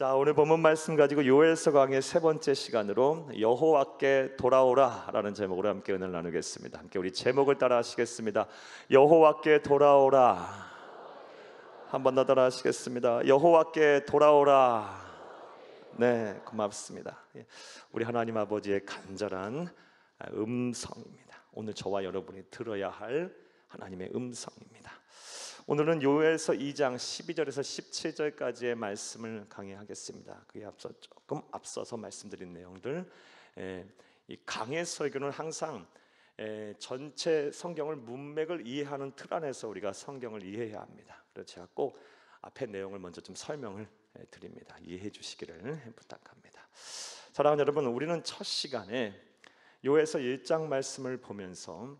자, 오늘 본문 말씀 가지고 요엘서 강의 세 번째 시간으로 여호와께 돌아오라라는 제목으로 함께 은혜를 나누겠습니다. 함께 우리 제목을 따라 하시겠습니다. 여호와께 돌아오라. 한 번 더 따라 하시겠습니다. 여호와께 돌아오라. 네, 고맙습니다. 우리 하나님 아버지의 간절한 음성입니다. 오늘 저와 여러분이 들어야 할 하나님의 음성입니다. 오늘은 요엘서 2장 12절에서 17절까지의 말씀을 강의하겠습니다. 그에 앞서서 말씀드린 내용들, 이 강의 설교는 항상 전체 성경을 문맥을 이해하는 틀 안에서 우리가 성경을 이해해야 합니다. 그래서 제가 꼭 앞에 내용을 먼저 좀 설명을 드립니다. 이해해 주시기를 부탁합니다. 사랑하는 여러분, 우리는 첫 시간에 요엘서 1장 말씀을 보면서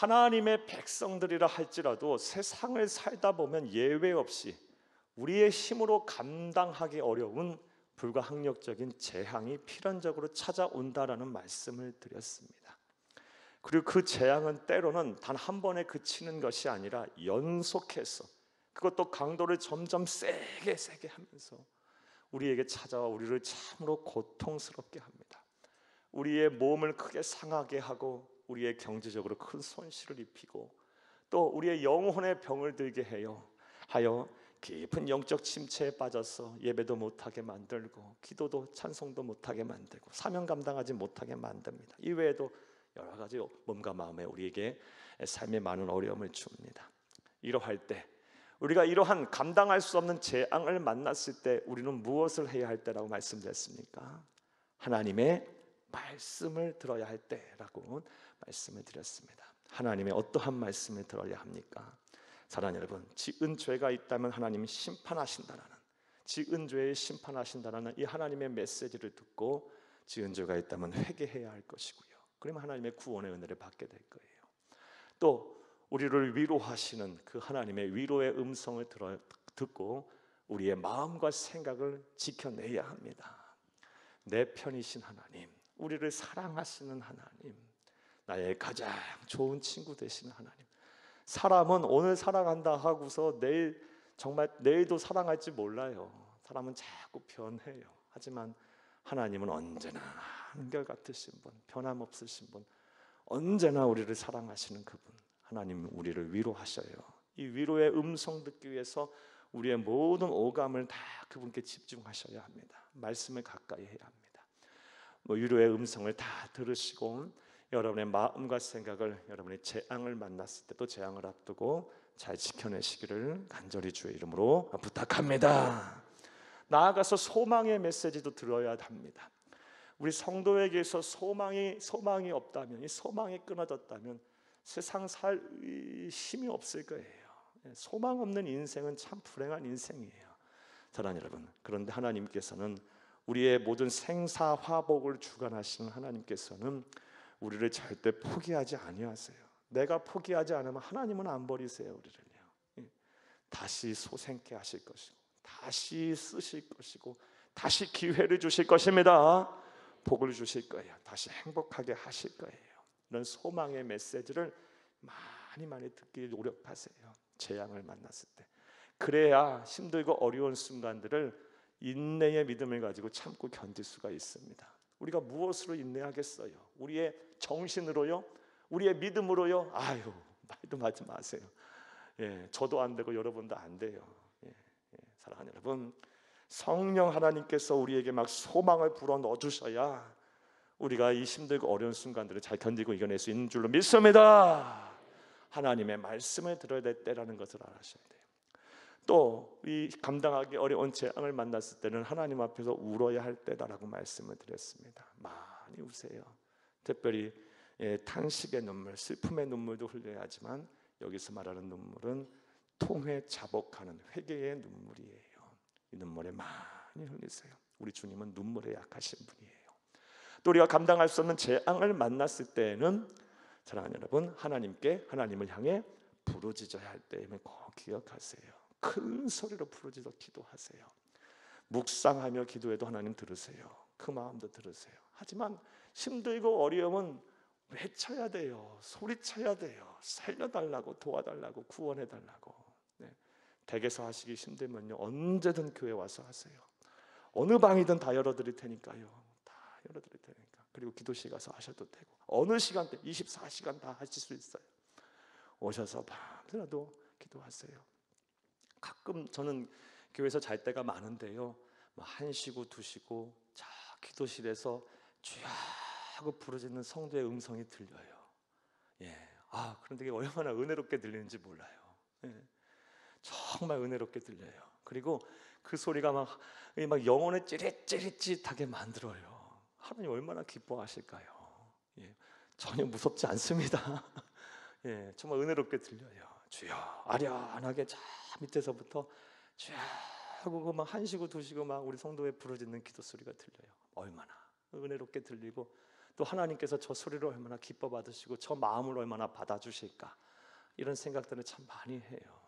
하나님의 백성들이라 할지라도 세상을 살다 보면 예외 없이 우리의 힘으로 감당하기 어려운 불가항력적인 재앙이 필연적으로 찾아온다라는 말씀을 드렸습니다. 그리고 그 재앙은 때로는 단 한 번에 그치는 것이 아니라 연속해서, 그것도 강도를 점점 세게 하면서 우리에게 찾아와 우리를 참으로 고통스럽게 합니다. 우리의 몸을 크게 상하게 하고 우리의 경제적으로 큰 손실을 입히고 또 우리의 영혼의 병을 들게 하여 깊은 영적 침체에 빠져서 예배도 못하게 만들고 기도도 찬송도 못하게 만들고 사명 감당하지 못하게 만듭니다. 이외에도 여러 가지 몸과 마음에 우리에게 삶에 많은 어려움을 줍니다. 이러할 때 우리가 이러한 감당할 수 없는 재앙을 만났을 때 우리는 무엇을 해야 할 때라고 말씀드렸습니까? 하나님의 말씀을 들어야 할 때라고 말씀을 드렸습니다. 하나님의 어떠한 말씀을 들어야 합니까? 사랑하는 여러분, 지은 죄가 있다면 하나님이 심판하신다라는, 지은 죄에 심판하신다라는 이 하나님의 메시지를 듣고 지은 죄가 있다면 회개해야 할 것이고요. 그러면 하나님의 구원의 은혜를 받게 될 거예요. 또 우리를 위로하시는 그 하나님의 위로의 음성을 듣고 우리의 마음과 생각을 지켜내야 합니다. 내 편이신 하나님, 우리를 사랑하시는 하나님, 나의 가장 좋은 친구 되시는 하나님. 사람은 오늘 사랑한다 하고서 내일도 사랑할지 몰라요. 사람은 자꾸 변해요. 하지만 하나님은 언제나 한결같으신 분, 변함없으신 분, 언제나 우리를 사랑하시는 그분, 하나님은 우리를 위로하셔요. 이 위로의 음성 듣기 위해서 우리의 모든 오감을 다 그분께 집중하셔야 합니다. 말씀을 가까이 해야 합니다. 위로의 음성을 다 들으시고 여러분의 마음과 생각을 여러분의 재앙을 만났을 때 또 재앙을 앞두고 잘 지켜내시기를 간절히 주의 이름으로 부탁합니다. 나아가서 소망의 메시지도 들어야 합니다. 우리 성도에게서 소망이 없다면, 이 소망이 끊어졌다면 세상 살 힘이 없을 거예요. 소망 없는 인생은 참 불행한 인생이에요. 사랑하는 여러분, 그런데 하나님께서는 우리의 모든 생사화복을 주관하시는 하나님께서는 우리를 절대 포기하지 아니하세요. 내가 포기하지 않으면 하나님은 안 버리세요. 우리를요. 다시 소생케 하실 것이고 다시 쓰실 것이고 다시 기회를 주실 것입니다. 복을 주실 거예요. 다시 행복하게 하실 거예요. 이런 소망의 메시지를 많이 듣기 노력하세요. 재앙을 만났을 때. 그래야 힘들고 어려운 순간들을 인내의 믿음을 가지고 참고 견딜 수가 있습니다. 우리가 무엇으로 인내하겠어요? 우리의 정신으로요? 우리의 믿음으로요? 아유, 말도 하지 마세요. 저도 안 되고 여러분도 안 돼요. 사랑하는 여러분, 성령 하나님께서 우리에게 막 소망을 불어 넣어주셔야 우리가 이 힘들고 어려운 순간들을 잘 견디고 이겨낼 수 있는 줄로 믿습니다. 하나님의 말씀을 들어야 될 때라는 것을 알아셔야 돼요. 또 이 감당하기 어려운 재앙을 만났을 때는 하나님 앞에서 울어야 할 때다라고 말씀을 드렸습니다. 많이 우세요. 특별히 탄식의 눈물, 슬픔의 눈물도 흘려야 하지만 여기서 말하는 눈물은 통회 자복하는 회개의 눈물이에요. 이 눈물에 많이 흘리세요. 우리 주님은 눈물에 약하신 분이에요. 또 우리가 감당할 수 없는 재앙을 만났을 때에는 사랑하는 여러분, 하나님을 향해 부르짖어야 할 때임을 꼭 기억하세요. 큰 소리로 부르짖어 기도하세요. 묵상하며 기도해도 하나님 들으세요. 그 마음도 들으세요. 하지만 힘들고 어려움은 외쳐야 돼요. 소리쳐야 돼요. 살려달라고, 도와달라고, 구원해달라고. 댁에서 하시기 힘들면요, 언제든 교회 와서 하세요. 어느 방이든 다 열어드릴 테니까요. 다 열어드릴 테니까. 그리고 기도실 가서 하셔도 되고 어느 시간대 24시간 다 하실 수 있어요. 오셔서 밤새라도 기도하세요. 가끔 저는 교회에서 잘 때가 많은데요, 1시고 2시고 저 기도실에서 주여 하고 부르짖는 성도의 음성이 들려요. 그런데 이게 얼마나 은혜롭게 들리는지 몰라요. 정말 은혜롭게 들려요. 그리고 그 소리가 막 영혼을 찌릿찌릿하게 만들어요. 하나님 얼마나 기뻐하실까요? 전혀 무섭지 않습니다. 정말 은혜롭게 들려요. 주여, 아련하게 저 밑에서부터 주여 하고 막 1시고 2시고 막 우리 성도의 부르짖는 기도 소리가 들려요. 얼마나 은혜롭게 들리고 또 하나님께서 저 소리를 얼마나 기뻐 받으시고 저 마음을 얼마나 받아주실까, 이런 생각들을 참 많이 해요.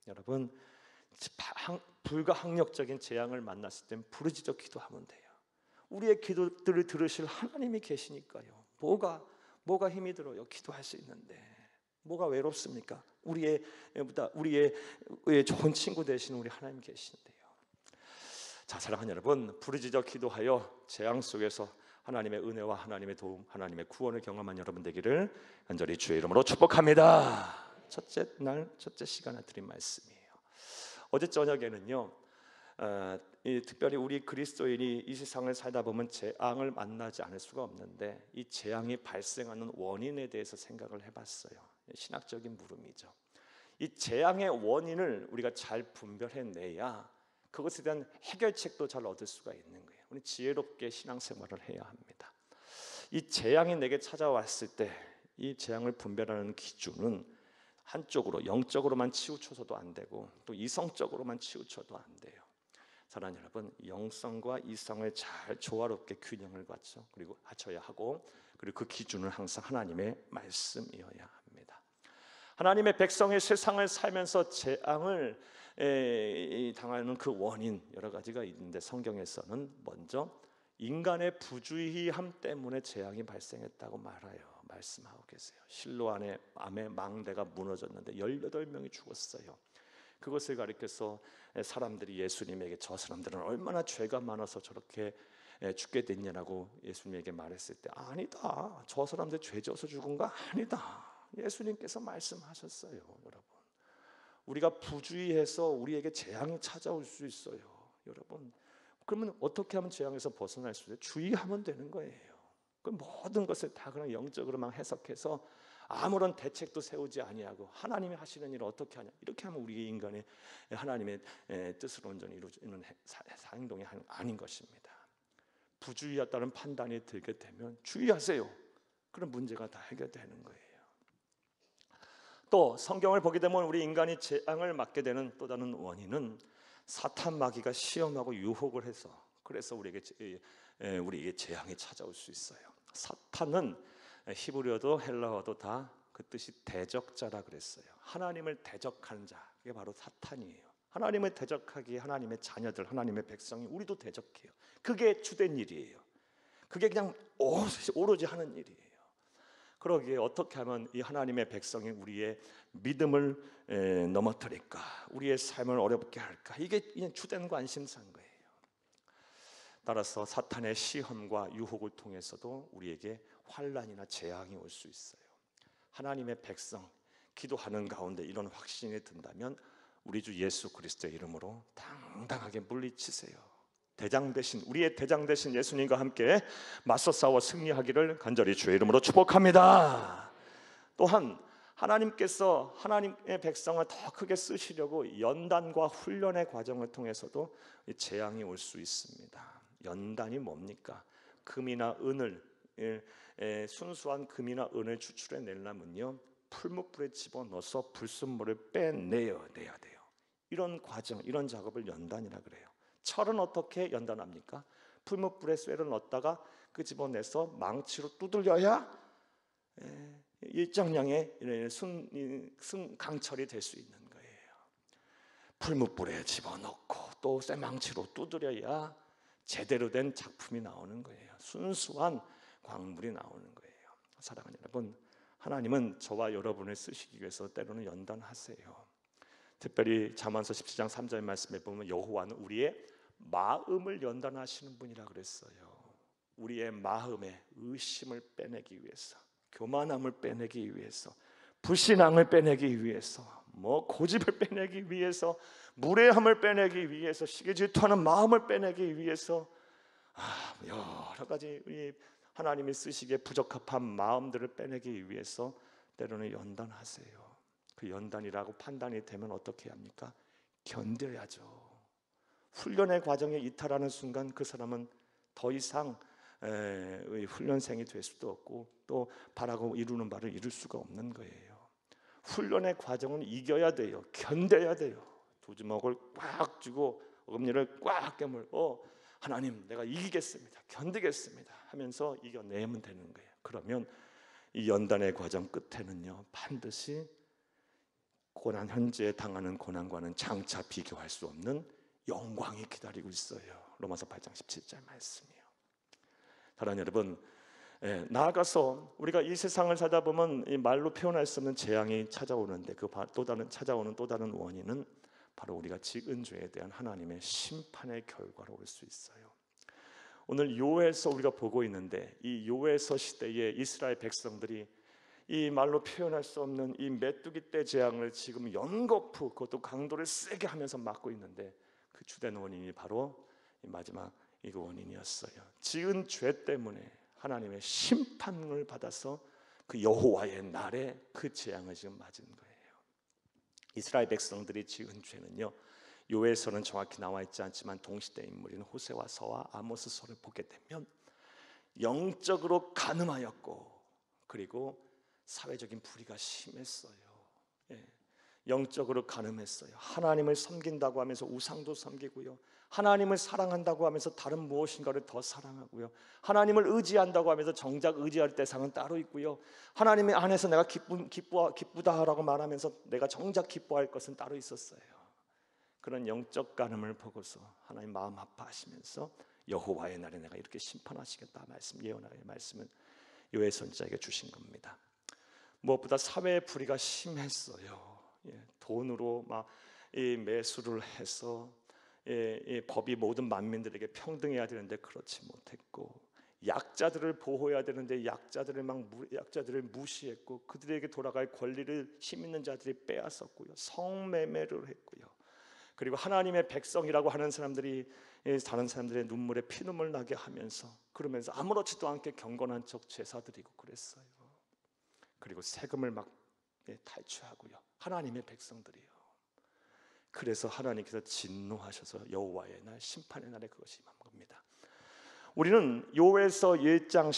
여러분, 불가항력적인 재앙을 만났을 땐 부르짖어 기도하면 돼요. 우리의 기도들을 들으실 하나님이 계시니까요. 뭐가 힘이 들어요? 기도할 수 있는데 뭐가 외롭습니까? 우리의 좋은 친구 되신 우리 하나님 계신데요. 자, 사랑하는 여러분, 부르짖어 기도하여 재앙 속에서 하나님의 은혜와 하나님의 도움, 하나님의 구원을 경험한 여러분 되기를 간절히 주의 이름으로 축복합니다. 첫째 시간에 드린 말씀이에요. 어제 저녁에는요, 특별히 우리 그리스도인이 이 세상을 살다 보면 재앙을 만나지 않을 수가 없는데 이 재앙이 발생하는 원인에 대해서 생각을 해봤어요. 신학적인 물음이죠. 이 재앙의 원인을 우리가 잘 분별해내야 그것에 대한 해결책도 잘 얻을 수가 있는 거예요. 우리 지혜롭게 신앙생활을 해야 합니다. 이 재앙이 내게 찾아왔을 때 이 재앙을 분별하는 기준은 한쪽으로 영적으로만 치우쳐서도 안 되고 또 이성적으로만 치우쳐도 안 돼요. 사랑하는 여러분, 영성과 이성을 잘 조화롭게 균형을 갖춰야 하고, 그리고 그 기준은 항상 하나님의 말씀이어야 합니다. 하나님의 백성이 세상을 살면서 재앙을 당하는 그 원인 여러 가지가 있는데, 성경에서는 먼저 인간의 부주의함 때문에 재앙이 발생했다고 말씀하고 계세요. 실로암의 망대가 무너졌는데 18명이 죽었어요. 그것을 가리켜서 사람들이 예수님에게 저 사람들은 얼마나 죄가 많아서 저렇게 죽게 됐냐라고 예수님에게 말했을 때, 아니다, 저 사람들 죄 져서 죽은 거 아니다, 예수님께서 말씀하셨어요. 여러분, 우리가 부주의해서 우리에게 재앙이 찾아올 수 있어요. 여러분, 그러면 어떻게 하면 재앙에서 벗어날 수 있어요? 주의하면 되는 거예요. 그 모든 것을 다 그냥 영적으로만 해석해서 아무런 대책도 세우지 아니하고 하나님이 하시는 일을 어떻게 하냐, 이렇게 하면 우리 인간의 하나님의 뜻을 온전히 이루는 행동이 아닌 것입니다. 부주의했다는 판단이 들게 되면 주의하세요. 그런 문제가 다 해결되는 거예요. 또 성경을 보게 되면 우리 인간이 재앙을 맞게 되는 또 다른 원인은 사탄 마귀가 시험하고 유혹을 해서, 그래서 우리에게 재앙이 찾아올 수 있어요. 사탄은 히브리어도 헬라어도 다 그 뜻이 대적자라 그랬어요. 하나님을 대적하는 자, 그게 바로 사탄이에요. 하나님을 대적하기에 하나님의 자녀들, 하나님의 백성이 우리도 대적해요. 그게 주된 일이에요. 그게 그냥 오로지 하는 일이에요. 그러기에 어떻게 하면 이 하나님의 백성이 우리의 믿음을 넘어뜨릴까, 우리의 삶을 어렵게 할까, 이게 그냥 주된 관심사인 거예요. 따라서 사탄의 시험과 유혹을 통해서도 우리에게 환난이나 재앙이 올 수 있어요. 하나님의 백성 기도하는 가운데 이런 확신이 든다면 우리 주 예수 그리스도의 이름으로 당당하게 물리치세요. 우리의 대장 되신 예수님과 함께 맞서 싸워 승리하기를 간절히 주의 이름으로 축복합니다. 또한 하나님께서 하나님의 백성을 더 크게 쓰시려고 연단과 훈련의 과정을 통해서도 재앙이 올 수 있습니다. 연단이 뭡니까? 금이나 은을, 순수한 금이나 은을 추출해 내려면요, 풀무불에 집어넣어서 불순물을 빼내야 돼요. 이런 과정, 이런 작업을 연단이라 그래요. 철은 어떻게 연단합니까? 풀무불에 쇠를 넣었다가 그 집어내서 망치로 두들려야 일정량의 강철이 될 수 있는 거예요. 풀무불에 집어넣고 또 쇠망치로 두드려야 제대로 된 작품이 나오는 거예요. 순수한 광물이 나오는 거예요. 사랑하는 여러분, 하나님은 저와 여러분을 쓰시기 위해서 때로는 연단하세요. 특별히 잠언서 17장 3절 말씀에 보면 여호와는 우리의 마음을 연단하시는 분이라 그랬어요. 우리의 마음에 의심을 빼내기 위해서, 교만함을 빼내기 위해서, 불신앙을 빼내기 위해서, 고집을 빼내기 위해서, 무례함을 빼내기 위해서, 시기 질투하는 마음을 빼내기 위해서, 여러 가지 우리 하나님이 쓰시기에 부적합한 마음들을 빼내기 위해서 때로는 연단하세요. 그 연단이라고 판단이 되면 어떻게 합니까? 견뎌야죠. 훈련의 과정에 이탈하는 순간 그 사람은 더 이상 훈련생이 될 수도 없고 또 바라고 이루는 바를 이룰 수가 없는 거예요. 훈련의 과정은 이겨야 돼요. 견뎌야 돼요. 두 주먹을 꽉 쥐고 어금니를 꽉 깨물고 하나님 내가 이기겠습니다. 견디겠습니다 하면서 이겨내면 되는 거예요. 그러면 이 연단의 과정 끝에는요 반드시 고난, 현재 당하는 고난과는 장차 비교할 수 없는 영광이 기다리고 있어요. 로마서 8장 17절 말씀이요. 사랑하는 여러분, 나아가서 우리가 이 세상을 살다 보면 이 말로 표현할 수 없는 재앙이 찾아오는데 그 찾아오는 또 다른 원인은 바로 우리가 지은 죄에 대한 하나님의 심판의 결과로 올 수 있어요. 오늘 요엘서 우리가 보고 있는데 이 요엘서 시대에 이스라엘 백성들이 이 말로 표현할 수 없는 이 메뚜기 떼 재앙을 지금 연거푸 그것도 강도를 세게 하면서 막고 있는데 그 주된 원인이 바로 이 마지막 이거 원인이었어요. 지은 죄 때문에 하나님의 심판을 받아서 그 여호와의 날에 그 재앙을 지금 맞은 거예요. 이스라엘 백성들이 지은 죄는요 요엘서는 정확히 나와 있지 않지만 동시대 인물인 호세아서와 아모스서를 보게 되면 영적으로 간음하였고 그리고 사회적인 불의가 심했어요. 영적으로 간음했어요. 하나님을 섬긴다고 하면서 우상도 섬기고요, 하나님을 사랑한다고 하면서 다른 무엇인가를 더 사랑하고요, 하나님을 의지한다고 하면서 정작 의지할 대상은 따로 있고요, 하나님의 안에서 내가 기쁘다라고 말하면서 내가 정작 기뻐할 것은 따로 있었어요. 그런 영적 간음을 보고서 하나님 마음 아파하시면서 여호와의 날에 내가 이렇게 심판하시겠다 예언의 말씀은 요엘선지자에게 주신 겁니다. 무엇보다 사회의 불의가 심했어요. 돈으로 막 매수를 해서 법이 모든 만민들에게 평등해야 되는데 그렇지 못했고, 약자들을 보호해야 되는데 약자들을 무시했고, 그들에게 돌아갈 권리를 힘 있는 자들이 빼앗았고요, 성매매를 했고요, 그리고 하나님의 백성이라고 하는 사람들이 다른 사람들의 눈물에 피눈물 나게 하면서 그러면서 아무렇지도 않게 경건한 척 제사 드리고 그랬어요. 그리고 세금을 막 탈취하고요, 하나님의 백성들이요. 그래서 하나님께서 진노하셔서 여호와의 날, 심판의 날에 그것이 임한 겁니다. 우리는 요엘서 1장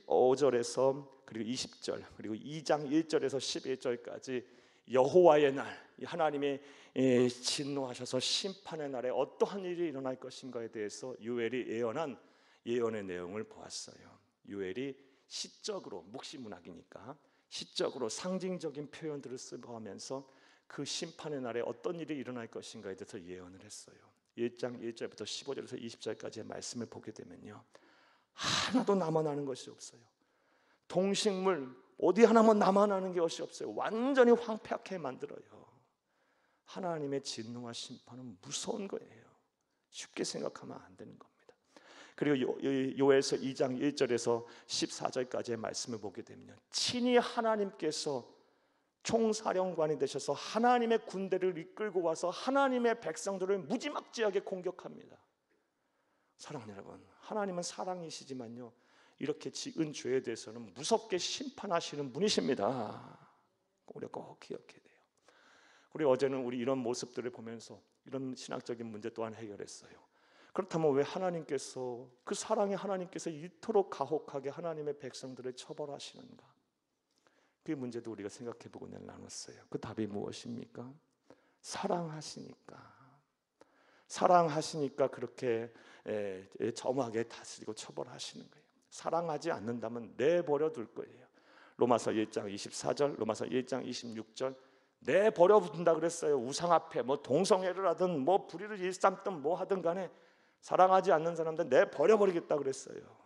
15절에서 그리고 20절 그리고 2장 1절에서 11절까지 여호와의 날, 하나님의 진노하셔서 심판의 날에 어떠한 일이 일어날 것인가에 대해서 요엘이 예언한 예언의 내용을 보았어요. 요엘이 시적으로, 묵시문학이니까 시적으로 상징적인 표현들을 쓰고 하면서 그 심판의 날에 어떤 일이 일어날 것인가에 대해서 예언을 했어요. 1장 1절부터 15절에서 20절까지의 말씀을 보게 되면요, 하나도 남아나는 것이 없어요. 동식물 어디 하나만 남아나는 것이 없어요. 완전히 황폐하게 만들어요. 하나님의 진노와 심판은 무서운 거예요. 쉽게 생각하면 안 되는 겁니다. 그리고 요엘서 2장 1절에서 14절까지의 말씀을 보게 되면 친히 하나님께서 총사령관이 되셔서 하나님의 군대를 이끌고 와서 하나님의 백성들을 무지막지하게 공격합니다. 사랑하는 여러분, 하나님은 사랑이시지만요, 이렇게 지은 죄에 대해서는 무섭게 심판하시는 분이십니다. 우리가 꼭 기억해야 돼요. 우리 어제는 우리 이런 모습들을 보면서 이런 신학적인 문제 또한 해결했어요. 그렇다면 왜 하나님께서, 그 사랑의 하나님께서 이토록 가혹하게 하나님의 백성들을 처벌하시는가? 그 문제도 우리가 생각해보고 나눴어요. 그 답이 무엇입니까? 사랑하시니까. 사랑하시니까 그렇게 점하게 다스리고 처벌하시는 거예요. 사랑하지 않는다면 내버려 둘 거예요. 로마서 1장 24절, 로마서 1장 26절 내버려 둔다 그랬어요. 우상 앞에 동성애를 하든 불의를 일삼든 하든 간에 사랑하지 않는 사람들 내버려 버리겠다 그랬어요.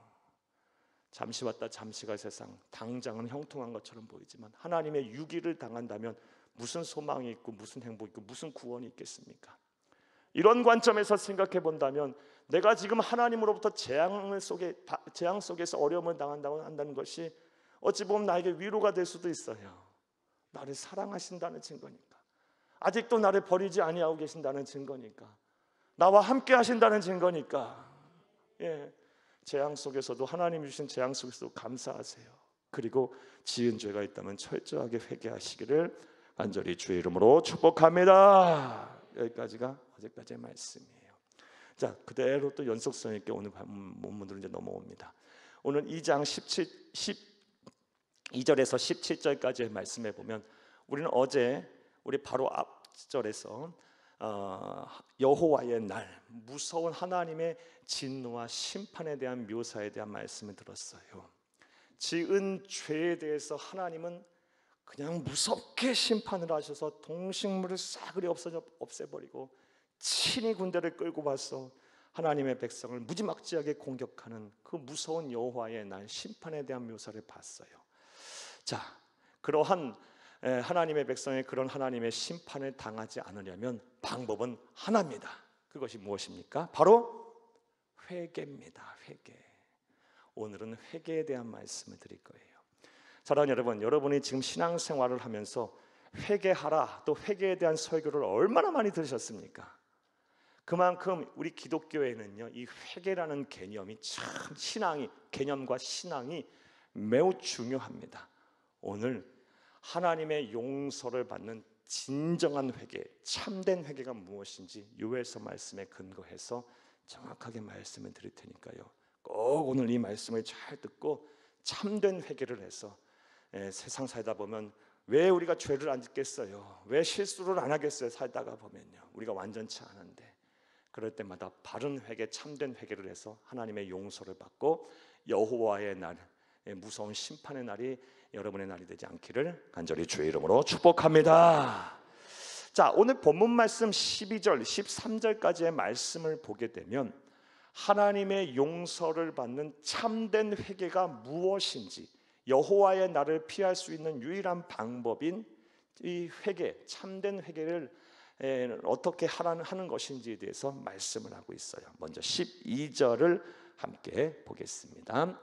잠시 왔다 잠시 갈 세상, 당장은 형통한 것처럼 보이지만 하나님의 유기를 당한다면 무슨 소망이 있고 무슨 행복이 있고 무슨 구원이 있겠습니까? 이런 관점에서 생각해 본다면 내가 지금 하나님으로부터 재앙 속에서 어려움을 당한다고 한다는 것이 어찌 보면 나에게 위로가 될 수도 있어요. 나를 사랑하신다는 증거니까. 아직도 나를 버리지 아니하고 계신다는 증거니까. 나와 함께 하신다는 증거니까. 재앙 속에서도, 하나님 주신 재앙 속에서도 감사하세요. 그리고 지은 죄가 있다면 철저하게 회개하시기를 간절히 주의 이름으로 축복합니다. 여기까지가 어제까지의 말씀이에요. 자, 그대로 또 연속성 있게 오늘 본문으로 이제 넘어옵니다. 오늘 2장 12절에서 17절까지의 말씀에 보면 우리는 어제 우리 바로 앞절에서 여호와의 날, 무서운 하나님의 진노와 심판에 대한 묘사에 대한 말씀을 들었어요. 지은 죄에 대해서 하나님은 그냥 무섭게 심판을 하셔서 동식물을 싸그리 없애버리고 친히 군대를 끌고 와서 하나님의 백성을 무지막지하게 공격하는 그 무서운 여호와의 날, 심판에 대한 묘사를 봤어요. 자, 그러한 하나님의 백성의 그런 하나님의 심판을 당하지 않으려면 방법은 하나입니다. 그것이 무엇입니까? 바로 회개입니다. 회개. 오늘은 회개에 대한 말씀을 드릴 거예요. 사랑하는 여러분, 여러분이 지금 신앙생활을 하면서 회개하라, 또 회개에 대한 설교를 얼마나 많이 들으셨습니까? 그만큼 우리 기독교에는요, 이 회개라는 개념이 참 개념과 신앙이 매우 중요합니다. 오늘 하나님의 용서를 받는 진정한 회개, 참된 회개가 무엇인지 요엘서 말씀에 근거해서 정확하게 말씀을 드릴 테니까요, 꼭 오늘 이 말씀을 잘 듣고 참된 회개를 해서 세상 살다 보면 왜 우리가 죄를 안 짓겠어요? 왜 실수를 안 하겠어요? 살다가 보면요, 우리가 완전치 않은데, 그럴 때마다 바른 회개, 참된 회개를 해서 하나님의 용서를 받고 여호와의 날, 무서운 심판의 날이 여러분의 날이 되지 않기를 간절히 주의 이름으로 축복합니다. 자, 오늘 본문 말씀 12절, 13절까지의 말씀을 보게 되면 하나님의 용서를 받는 참된 회개가 무엇인지, 여호와의 날을 피할 수 있는 유일한 방법인 이 회개, 참된 회개를 어떻게 하는 것인지에 대해서 말씀을 하고 있어요. 먼저 12절을 함께 보겠습니다.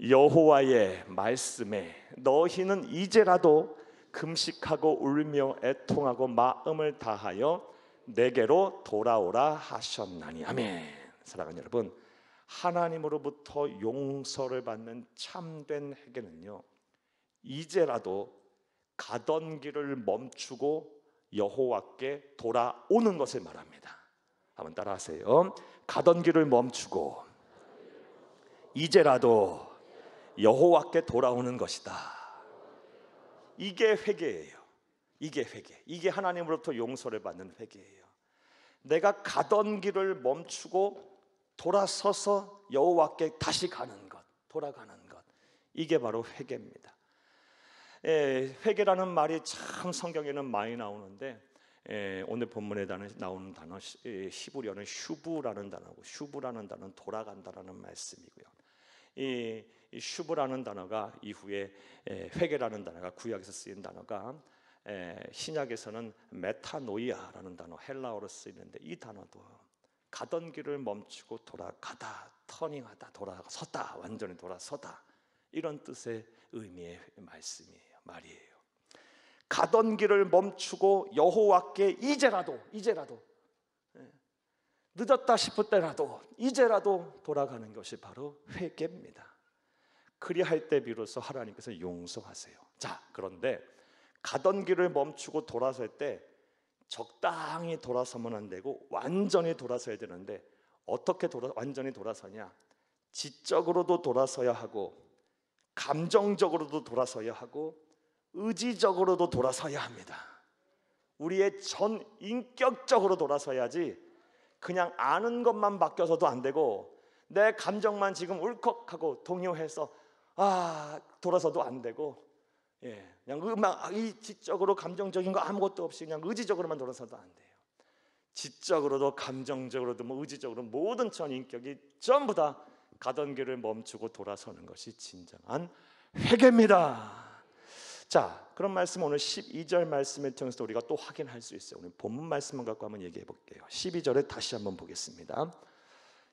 여호와의 말씀에 너희는 이제라도 금식하고 울며 애통하고 마음을 다하여 내게로 돌아오라 하셨나니. 아멘. 사랑하는 여러분, 하나님으로부터 용서를 받는 참된 회개는요, 이제라도 가던 길을 멈추고 여호와께 돌아오는 것을 말합니다. 한번 따라하세요. 가던 길을 멈추고 이제라도 여호와께 돌아오는 것이다. 이게 회개예요. 이게 회개. 이게 하나님으로부터 용서를 받는 회개예요. 내가 가던 길을 멈추고 돌아서서 여호와께 다시 가는 것, 돌아가는 것. 이게 바로 회개입니다. 회개라는 말이 참 성경에는 많이 나오는데, 오늘 본문에 나오는 단어 히브리어는 슈브라는 단어고, 슈브라는 단어는 돌아간다라는 말씀이고요. 이 슈브라는 단어가 이후에 회개라는 단어가, 구약에서 쓰인 단어가 신약에서는 메타노이아라는 단어, 헬라어로 쓰이는데, 이 단어도 가던 길을 멈추고 돌아가다, 터닝하다, 돌아섰다, 완전히 돌아서다, 이런 뜻의 의미의 말이에요. 가던 길을 멈추고 여호와께 이제라도 늦었다 싶을 때라도 이제라도 돌아가는 것이 바로 회개입니다. 그리할 때 비로소 하나님께서 용서하세요. 자, 그런데 가던 길을 멈추고 돌아설 때 적당히 돌아서면 안 되고 완전히 돌아서야 되는데, 어떻게 완전히 돌아서냐? 지적으로도 돌아서야 하고, 감정적으로도 돌아서야 하고, 의지적으로도 돌아서야 합니다. 우리의 전 인격적으로 돌아서야지 그냥 아는 것만 바뀌어서도 안 되고, 내 감정만 지금 울컥하고 동요해서 돌아서도 안 되고, 그냥 이 지적으로 감정적인 거 아무것도 없이 그냥 의지적으로만 돌아서도 안 돼요. 지적으로도 감정적으로도 의지적으로 모든 전 인격이 전부 다 가던 길을 멈추고 돌아서는 것이 진정한 회개입니다. 자, 그런 말씀 오늘 12절 말씀을 통해서 우리가 또 확인할 수 있어요. 오늘 본문 말씀만 갖고 한번 얘기해 볼게요. 12절을 다시 한번 보겠습니다.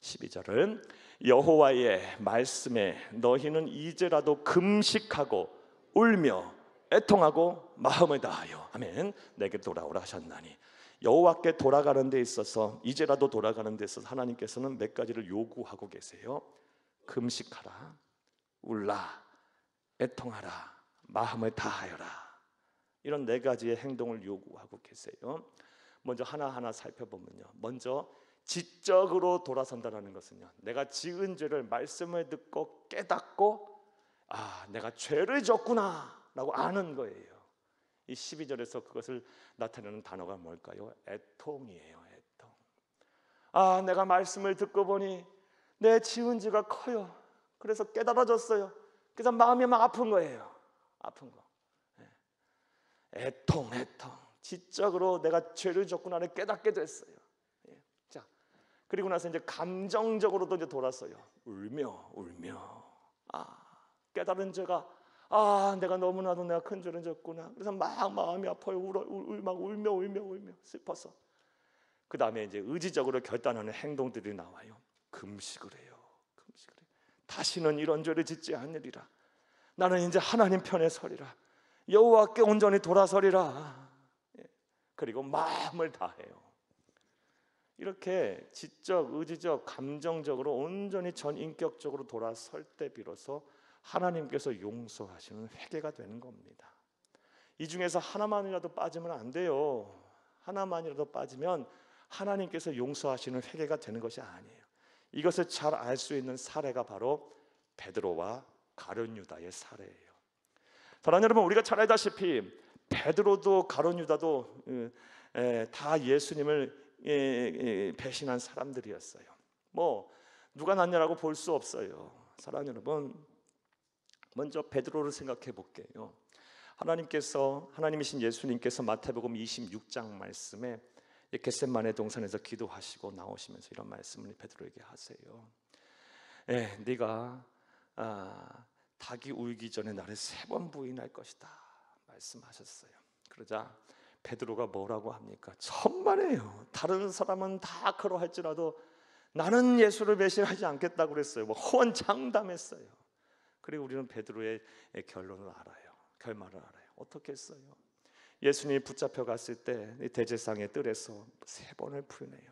12절은 여호와의 말씀에 너희는 이제라도 금식하고 울며 애통하고 마음을 다하여 아멘 내게 돌아오라 하셨나니, 여호와께 돌아가는 데 있어서 이제라도 돌아가는 데 있어서 하나님께서는 몇 가지를 요구하고 계세요. 금식하라, 울라, 애통하라, 마음을 다하여라. 이런 네 가지의 행동을 요구하고 계세요. 먼저 하나하나 살펴보면요, 먼저 지적으로 돌아선다는 것은요, 내가 지은 죄를 말씀을 듣고 깨닫고 내가 죄를 졌구나 라고 아는 거예요. 이 12절에서 그것을 나타내는 단어가 뭘까요? 애통이에요. 애통. 내가 말씀을 듣고 보니 내 지은 죄가 커요. 그래서 깨달아졌어요. 그래서 마음이 막 아픈 거예요. 아픈 거. 애통. 지적으로 내가 죄를 졌구나를 깨닫게 됐어요. 자, 그리고 나서 이제 감정적으로도 이제 돌았어요. 울며 깨달은 죄가 내가 너무나도 내가 큰 죄를 졌구나. 그래서 막 마음이 아파요. 막 울며 슬퍼서. 그 다음에 이제 의지적으로 결단하는 행동들이 나와요. 금식을 해요. 다시는 이런 죄를 짓지 않으리라. 나는 이제 하나님 편에 서리라. 여호와께 온전히 돌아서리라. 그리고 마음을 다해요. 이렇게 지적, 의지적, 감정적으로 온전히 전인격적으로 돌아설 때 비로소 하나님께서 용서하시는 회개가 되는 겁니다. 이 중에서 하나만이라도 빠지면 안 돼요. 하나만이라도 빠지면 하나님께서 용서하시는 회개가 되는 것이 아니에요. 이것을 잘 알 수 있는 사례가 바로 베드로와 가룟 유다의 사례예요. 사랑하는 여러분, 우리가 잘 알다시피 베드로도 가룟 유다도 다 예수님을 배신한 사람들이었어요. 누가 낫냐라고 볼 수 없어요. 사랑하는 여러분, 먼저 베드로를 생각해 볼게요. 하나님이신 예수님께서 마태복음 26장 말씀에 겟세마네 동산에서 기도하시고 나오시면서 이런 말씀을 베드로에게 하세요. 네가 닭이 울기 전에 나를 3번 부인할 것이다 말씀하셨어요. 그러자 베드로가 뭐라고 합니까? 천만에요. 다른 사람은 다 그러할지라도 나는 예수를 배신하지 않겠다고 그랬어요. 호언장담했어요. 그리고 우리는 베드로의 결말을 알아요. 어떻게 했어요? 예수님이 붙잡혀 갔을 때 대제상의 뜰에서 3번을 부인해요.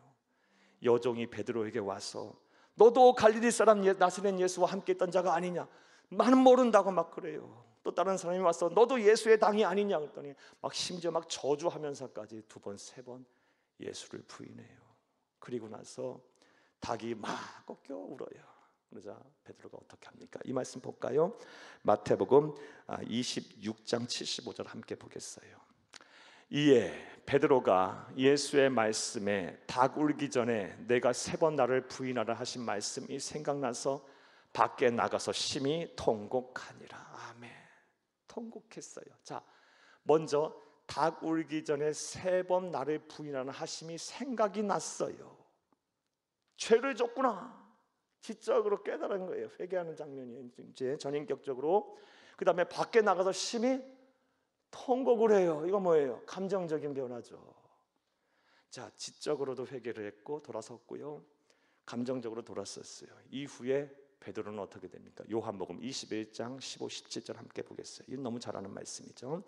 여종이 베드로에게 와서 너도 갈릴리 사람 나사렛 예수와 함께 있던 자가 아니냐? 나는 모른다고 막 그래요. 또 다른 사람이 와서 너도 예수의 당이 아니냐 그랬더니 심지어 저주하면서까지 2번, 3번 예수를 부인해요. 그리고 나서 닭이 막 꺾여 울어요. 그러자 베드로가 어떻게 합니까? 이 말씀 볼까요? 마태복음 26장 75절 함께 보겠어요. 이에 베드로가 예수의 말씀에 닭 울기 전에 내가 3번 나를 부인하라 하신 말씀이 생각나서 밖에 나가서 심히 통곡하니라. 아멘. 통곡했어요. 자, 먼저 닭 울기 전에 3번 나를 부인하는 하심이 생각이 났어요. 죄를 졌구나. 지적으로 깨달은 거예요. 회개하는 장면이 이제 전인격적으로. 그 다음에 밖에 나가서 심히 통곡을 해요. 이거 뭐예요? 감정적인 변화죠. 자, 지적으로도 회개를 했고 돌아섰고요. 감정적으로 돌아섰어요. 이후에 베드로는 어떻게 됩니까? 요한복음 21장 15, 17절 함께 보겠어요. 이건 너무 잘 아는 말씀이죠.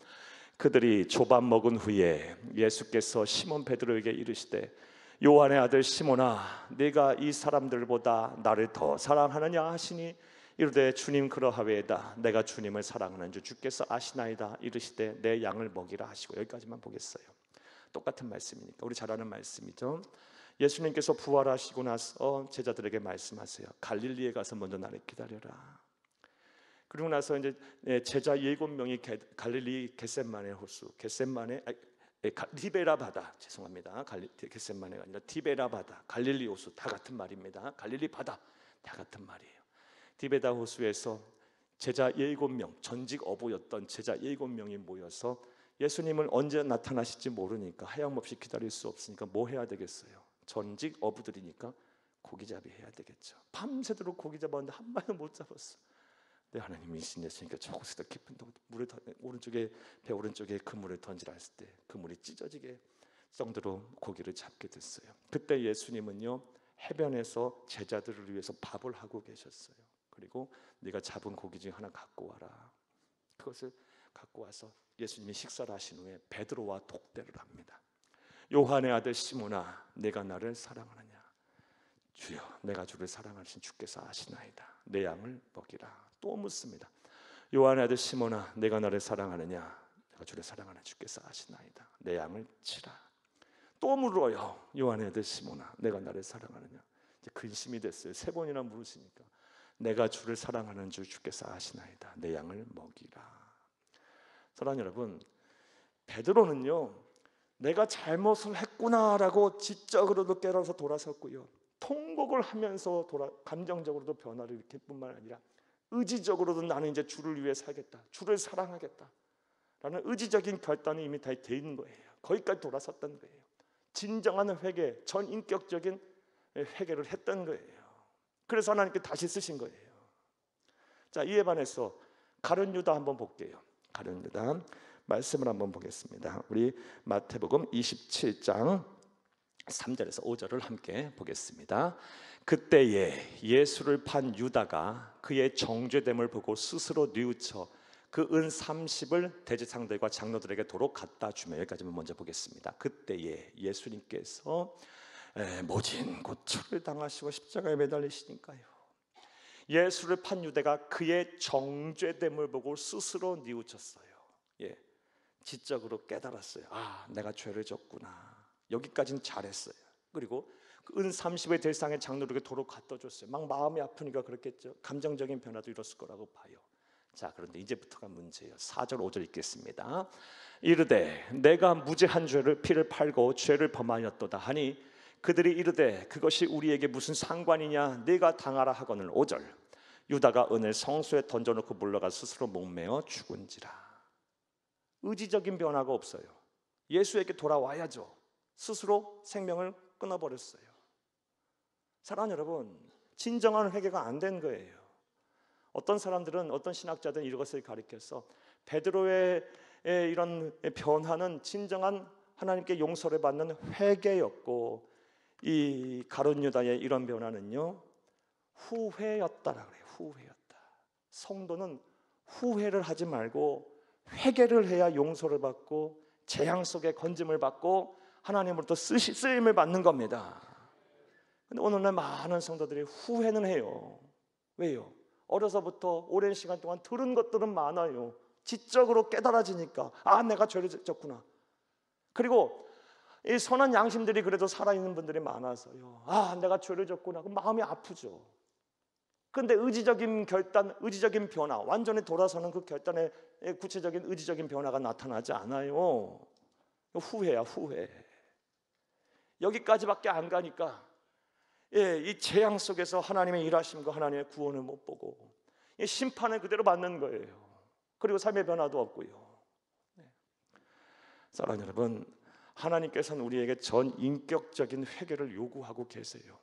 그들이 조밥 먹은 후에 예수께서 시몬 베드로에게 이르시되 요한의 아들 시몬아, 네가 이 사람들보다 나를 더 사랑하느냐 하시니 이르되 주님 그러하외이다. 내가 주님을 사랑하는 줄 주께서 아시나이다. 이르시되 내 양을 먹이라 하시고. 여기까지만 보겠어요. 똑같은 말씀이니까 우리 잘 아는 말씀이죠. 예수님께서 부활하시고 나서 제자들에게 말씀하세요. 갈릴리에 가서 먼저 나를 기다려라. 그리고 나서 이제 제자 7명이 갈릴리 겟세마네 호수, 티베라 바다, 죄송합니다. 겟세마네가 아니라 티베라 바다, 갈릴리 호수 다 같은 말입니다. 갈릴리 바다 다 같은 말이에요. 티베다 호수에서 제자 7명, 전직 어부였던 제자 7명이 모여서 예수님을 언제 나타나실지 모르니까 하염없이 기다릴 수 없으니까 뭐 해야 되겠어요? 전직 어부들이니까 고기잡이 해야 되겠죠. 밤새도록 고기 잡았는데 한 마리도 못 잡았어. 내 하나님이 인신했으니까 저곳에다 깊은 물에 오른쪽에 배 오른쪽에 그 물에 던지라 했을 때 그 물이 찢어지게 정도로 고기를 잡게 됐어요. 그때 예수님은요 해변에서 제자들을 위해서 밥을 하고 계셨어요. 그리고 네가 잡은 고기 중 하나 갖고 와라. 그것을 갖고 와서 예수님이 식사를 하신 후에 베드로와 독대를 합니다. 요한의 아들 시몬아, 내가 나를 사랑하느냐? 주여, 내가 주를 사랑하신 주께서 아시나이다. 내 양을 먹이라. 또 묻습니다. 요한의 아들 시몬아, 내가 나를 사랑하느냐? 내가 주를 사랑하는 주께서 아시나이다. 내 양을 치라. 또 물어요. 요한의 아들 시몬아, 내가 나를 사랑하느냐? 이제 근심이 됐어요. 3번이나 물으시니까. 내가 주를 사랑하는 줄 주께서 아시나이다. 내 양을 먹이라. 사랑하는 여러분, 베드로는요 내가 잘못을 했구나라고 지적으로도 깨어서 돌아섰고요, 통곡을 하면서 감정적으로도 변화를 일으킬 뿐만 아니라 의지적으로도 나는 이제 주를 위해 살겠다, 주를 사랑하겠다 라는 의지적인 결단이 이미 다 돼 있는 거예요. 거기까지 돌아섰던 거예요. 진정한 회개, 전인격적인 회개를 했던 거예요. 그래서 하나님께 다시 쓰신 거예요. 자, 이에 반해서 가룟 유다 한번 볼게요. 가룟 유다 말씀을 한번 보겠습니다. 우리 마태복음 27장 3절에서 5절을 함께 보겠습니다. 그때에 예수를 판 유다가 그의 정죄됨을 보고 스스로 뉘우쳐 그 은 30을 대제사장들과 장로들에게 도로 갖다 주며, 여기까지만 먼저 보겠습니다. 그때에 예수님께서 모진 고초를 당하시고 십자가에 매달리시니까요, 예수를 판 유다가 그의 정죄됨을 보고 스스로 뉘우쳤어요. 예, 지적으로 깨달았어요. 아, 내가 죄를 졌구나. 여기까지는 잘했어요. 그리고 그 은 30의 대상의 장로에게 도로 갖다 줬어요. 막 마음이 아프니까 그렇겠죠. 감정적인 변화도 이뤘을 거라고 봐요. 자, 그런데 이제부터가 문제예요. 4절 5절 읽겠습니다. 이르되 내가 무죄한 피를 팔고 죄를 범하였도다 하니 그들이 이르되 그것이 우리에게 무슨 상관이냐, 네가 당하라 하거늘. 5절 유다가 은을 성소에 던져놓고 물러가 스스로 목매어 죽은지라. 의지적인 변화가 없어요. 예수에게 돌아와야죠. 스스로 생명을 끊어버렸어요. 사랑하는 여러분, 진정한 회개가 안 된 거예요. 어떤 사람들은, 어떤 신학자들은 이것을 가리켜서 베드로의 이런 변화는 진정한 하나님께 용서를 받는 회개였고, 이 가룟 유다의 이런 변화는요 후회였다라고 그래요. 후회였다. 성도는 후회를 하지 말고 회개를 해야 용서를 받고 재앙 속에 건짐을 받고 하나님으로부터 쓰임을 받는 겁니다. 근데 오늘날 많은 성도들이 후회는 해요. 왜요? 어려서부터 오랜 시간 동안 들은 것들은 많아요. 지적으로 깨달아지니까 아, 내가 죄를 졌구나. 그리고 이 선한 양심들이 그래도 살아있는 분들이 많아서요, 아, 내가 죄를 졌구나. 그럼 마음이 아프죠. 그런데 의지적인 결단, 의지적인 변화, 완전히 돌아서는 그 결단의 구체적인 의지적인 변화가 나타나지 않아요. 후회야, 후회. 여기까지밖에 안 가니까 이 재앙 속에서 하나님의 일하심과 하나님의 구원을 못 보고 심판을 그대로 받는 거예요. 그리고 삶의 변화도 없고요. 사랑하는 여러분, 하나님께서는 우리에게 전인격적인 회개를 요구하고 계세요.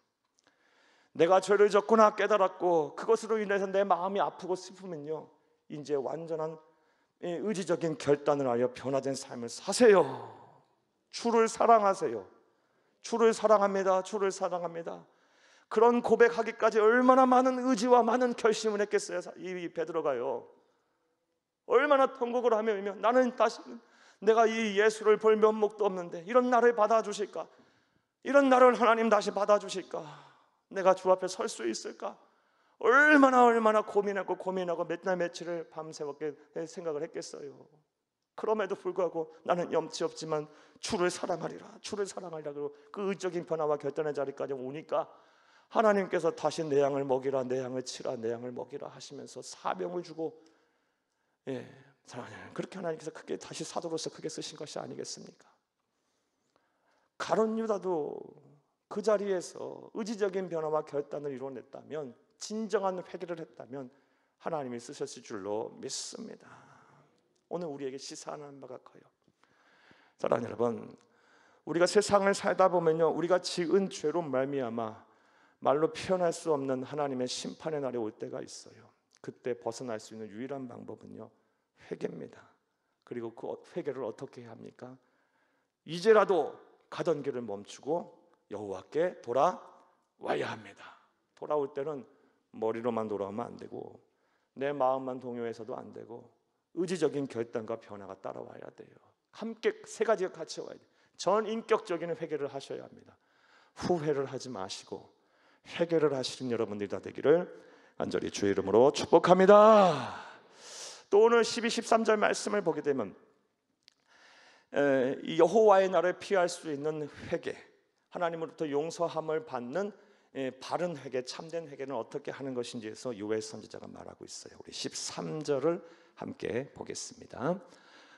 내가 죄를 졌구나 깨달았고 그것으로 인해서 내 마음이 아프고 슬프면요, 이제 완전한 의지적인 결단을 하여 변화된 삶을 사세요. 주를 사랑하세요. 주를 사랑합니다. 주를 사랑합니다. 그런 고백하기까지 얼마나 많은 의지와 많은 결심을 했겠어요. 이 베드로가요, 얼마나 통곡을 하며 나는 다시 내가 이 예수를 볼 면목도 없는데 이런 나를 받아주실까? 이런 나를 하나님 다시 받아주실까? 내가 주 앞에 설 수 있을까? 얼마나 고민하고 몇 날 며칠을 밤새웠게 생각을 했겠어요. 그럼에도 불구하고 나는 염치 없지만 주를 사랑하리라, 주를 사랑하리라. 그리고 그 의적인 변화와 결단의 자리까지 오니까 하나님께서 다시 내 양을 먹이라, 내 양을 치라, 내 양을 먹이라 하시면서 사명을 주고, 사랑하는, 그렇게 하나님께서 크게 다시 사도로서 크게 쓰신 것이 아니겠습니까? 가룟 유다도 그 자리에서 의지적인 변화와 결단을 이뤄냈다면, 진정한 회개를 했다면 하나님이 쓰셨을 줄로 믿습니다. 오늘 우리에게 시사하는 바가 커요. 사랑하는 여러분, 우리가 세상을 살다 보면요, 우리가 지은 죄로 말미암아 말로 표현할 수 없는 하나님의 심판의 날이 올 때가 있어요. 그때 벗어날 수 있는 유일한 방법은요, 회개입니다. 그리고 그 회개를 어떻게 해야 합니까? 이제라도 가던 길을 멈추고 여호와께 돌아와야 합니다. 돌아올 때는 머리로만 돌아오면 안 되고 내 마음만 동요해서도 안 되고 의지적인 결단과 변화가 따라와야 돼요. 함께 세 가지가 같이 와야 돼요. 전인격적인 회개를 하셔야 합니다. 후회를 하지 마시고 회개를 하시는 여러분들이 다 되기를 간절히 주의 이름으로 축복합니다. 또 오늘 12, 13절 말씀을 보게 되면 이 여호와의 날을 피할 수 있는 회개, 하나님으로부터 용서함을 받는 바른 회개, 참된 회개는 어떻게 하는 것인지에서 요엘 선지자가 말하고 있어요. 우리 13절을 함께 보겠습니다.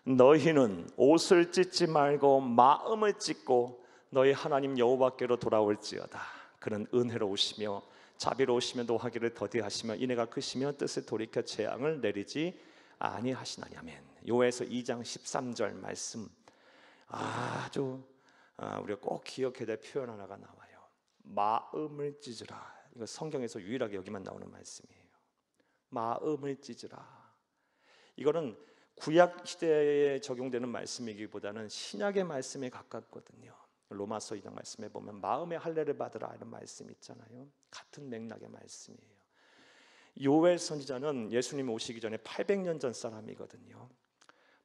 너희는 옷을 찢지 말고 마음을 찢고 너희 하나님 여호와께로 돌아올지어다. 그는 은혜로우시며 자비로우시며 노하기를 더디하시며 인애가 크시며 뜻을 돌이켜 재앙을 내리지 아니하시나니. 아멘. 요엘서 2장 13절 말씀 아주 우리가 꼭 기억해야 될 표현 하나가 나와요. 마음을 찢으라. 이거 성경에서 유일하게 여기만 나오는 말씀이에요. 마음을 찢으라. 이거는 구약 시대에 적용되는 말씀이기보다는 신약의 말씀에 가깝거든요. 로마서 2장 말씀에 보면 마음의 할례를 받으라 이런 말씀 있잖아요. 같은 맥락의 말씀이에요. 요엘 선지자는 예수님 오시기 전에 800년 전 사람이거든요.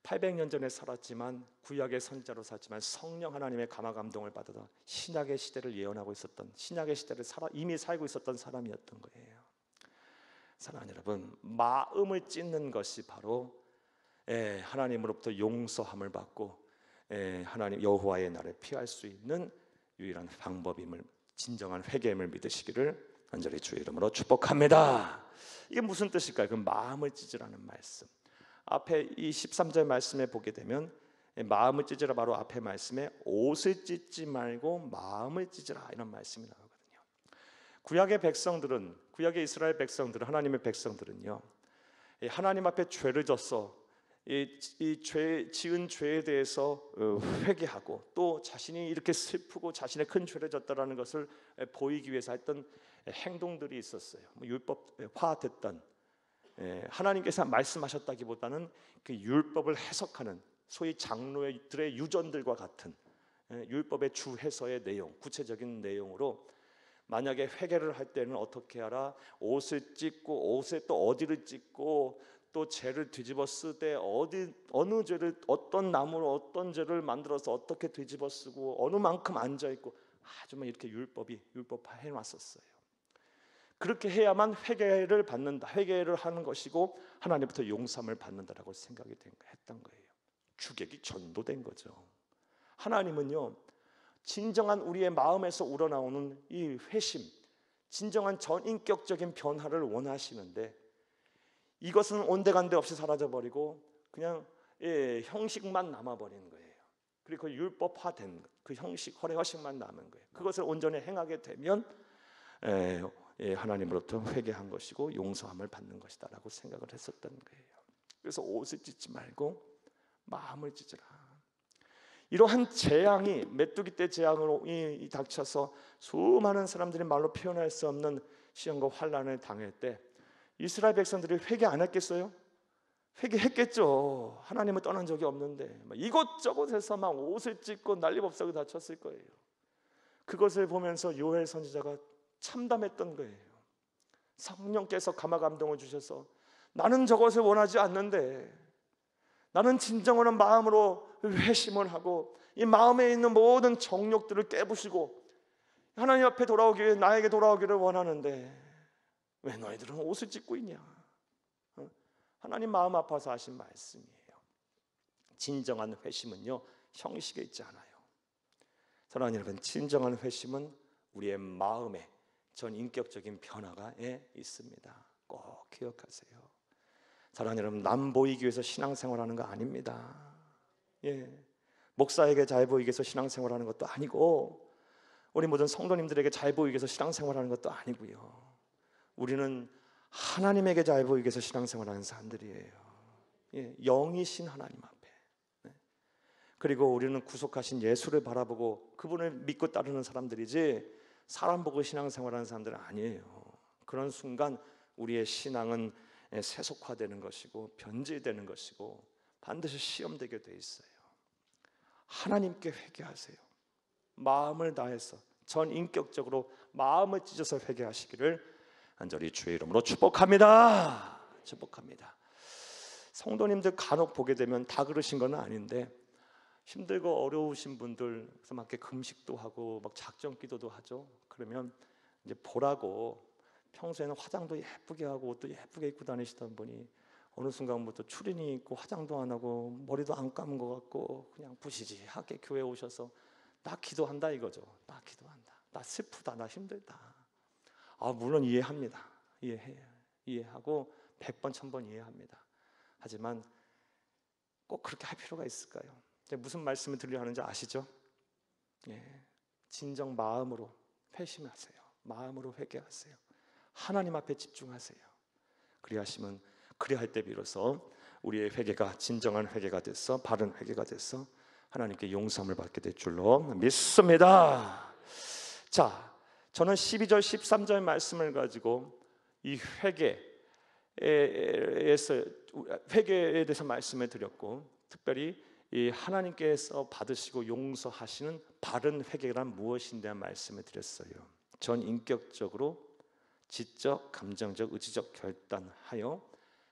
800년 전에 살았지만 구약의 선지자로 살았지만 성령 하나님의 감화 감동을 받아서 신약의 시대를 예언하고 있었던, 신약의 시대를 이미 살고 있었던 사람이었던 거예요. 사랑하는 여러분, 마음을 찢는 것이 바로 하나님으로부터 용서함을 받고 하나님 여호와의 날에 피할 수 있는 유일한 방법임을, 진정한 회개임을 믿으시기를 간절히 주의 이름으로 축복합니다. 이게 무슨 뜻일까요? 그 마음을 찢으라는 말씀, 앞에 이 13절 말씀에 보게 되면 마음을 찢으라, 바로 앞에 말씀에 옷을 찢지 말고 마음을 찢으라 이런 말씀이 나오거든요. 구약의 백성들은, 구약의 이스라엘 백성들은, 하나님의 백성들은요, 하나님 앞에 죄를 졌어 이 지은 죄에 대해서 회개하고 또 자신이 이렇게 슬프고 자신의 큰 죄를 졌다라는 것을 보이기 위해서 했던 행동들이 있었어요. 율법화됐던, 하나님께서 말씀하셨다기보다는 그 율법을 해석하는 소위 장로들의 유전들과 같은 율법의 주해서의 내용, 구체적인 내용으로 만약에 회개를 할 때는 어떻게 하라, 옷을 찢고 옷에 또 어디를 찢고 또 죄를 뒤집어 쓰되 어느 죄를 어떤 나무로 어떤 죄를 만들어서 어떻게 뒤집어 쓰고 어느 만큼 앉아 있고 아주 이렇게 율법화해 놨었어요. 그렇게 해야만 회개를 받는다, 회개를 하는 것이고 하나님부터 용서함을 받는다라고 생각이 했던 거예요. 주객이 전도된 거죠. 하나님은요, 진정한 우리의 마음에서 우러나오는 이 회심, 진정한 전인격적인 변화를 원하시는데 이것은 온데간데 없이 사라져버리고 그냥 형식만 남아버리는 거예요. 그리고 그 율법화된 그 형식, 허례허식만 남은 거예요. 그것을 온전히 행하게 되면 하나님으로부터 회개한 것이고 용서함을 받는 것이다 라고 생각을 했었던 거예요. 그래서 옷을 찢지 말고 마음을 찢으라. 이러한 재앙이, 메뚜기 떼 재앙으로 닥쳐서 수많은 사람들이 말로 표현할 수 없는 시험과 환난을 당할 때 이스라엘 백성들이 회개 안 했겠어요? 회개했겠죠. 하나님을 떠난 적이 없는데 이것저것해서 막 옷을 찢고 난리법석을 다쳤을 거예요. 그것을 보면서 요엘 선지자가 참담했던 거예요. 성령께서 감화 감동을 주셔서 나는 저것을 원하지 않는데, 나는 진정한 마음으로 회심을 하고 이 마음에 있는 모든 정욕들을 깨부시고 하나님 앞에 돌아오기를, 나에게 돌아오기를 원하는데 왜 너희들은 옷을 찢고 있냐? 하나님 마음 아파서 하신 말씀이에요. 진정한 회심은요, 형식에 있지 않아요. 사랑하는 여러분, 진정한 회심은 우리의 마음에 전인격적인 변화가 있습니다. 꼭 기억하세요. 사랑하는 여러분, 남 보이기 위해서 신앙생활하는 거 아닙니다. 목사에게 잘 보이기 위해서 신앙생활하는 것도 아니고 우리 모든 성도님들에게 잘 보이기 위해서 신앙생활하는 것도 아니고요. 우리는 하나님에게 잘 보이기 위해서 신앙생활하는 사람들이에요. 영이신 하나님 앞에. 그리고 우리는 구속하신 예수를 바라보고 그분을 믿고 따르는 사람들이지 사람 보고 신앙생활하는 사람들은 아니에요. 그런 순간 우리의 신앙은 세속화되는 것이고 변질되는 것이고 반드시 시험되게 돼 있어요. 하나님께 회개하세요. 마음을 다해서 전 인격적으로 마음을 찢어서 회개하시기를 간절히 주의 이름으로 축복합니다. 축복합니다. 성도님들 간혹 보게 되면 다 그러신 건 아닌데 힘들고 어려우신 분들 그래서 막 이렇게 금식도 하고 막 작정 기도도 하죠. 그러면 이제 보라고 평소에는 화장도 예쁘게 하고 옷도 예쁘게 입고 다니시던 분이 어느 순간부터 추리닝 입고 화장도 안 하고 머리도 안 감은 것 같고 그냥 부시시하게 교회 오셔서 나 기도한다 이거죠. 나 기도한다. 나 슬프다. 나 힘들다. 물론 이해합니다. 이해하고 100번 1000번 이해합니다. 하지만 꼭 그렇게 할 필요가 있을까요? 무슨 말씀을 드리려 하는지 아시죠? 진정 마음으로 회심하세요. 마음으로 회개하세요. 하나님 앞에 집중하세요. 그리할 때 비로소 우리의 회개가 진정한 회개가 돼서 바른 회개가 돼서 하나님께 용서함을 받게 될 줄로 믿습니다. 자, 저는 12절 13절 말씀을 가지고 이 회개에 대해서 말씀을 드렸고, 특별히 이 하나님께서 받으시고 용서하시는 바른 회개란 무엇인데 대한 말씀을 드렸어요. 전 인격적으로 지적, 감정적, 의지적 결단하여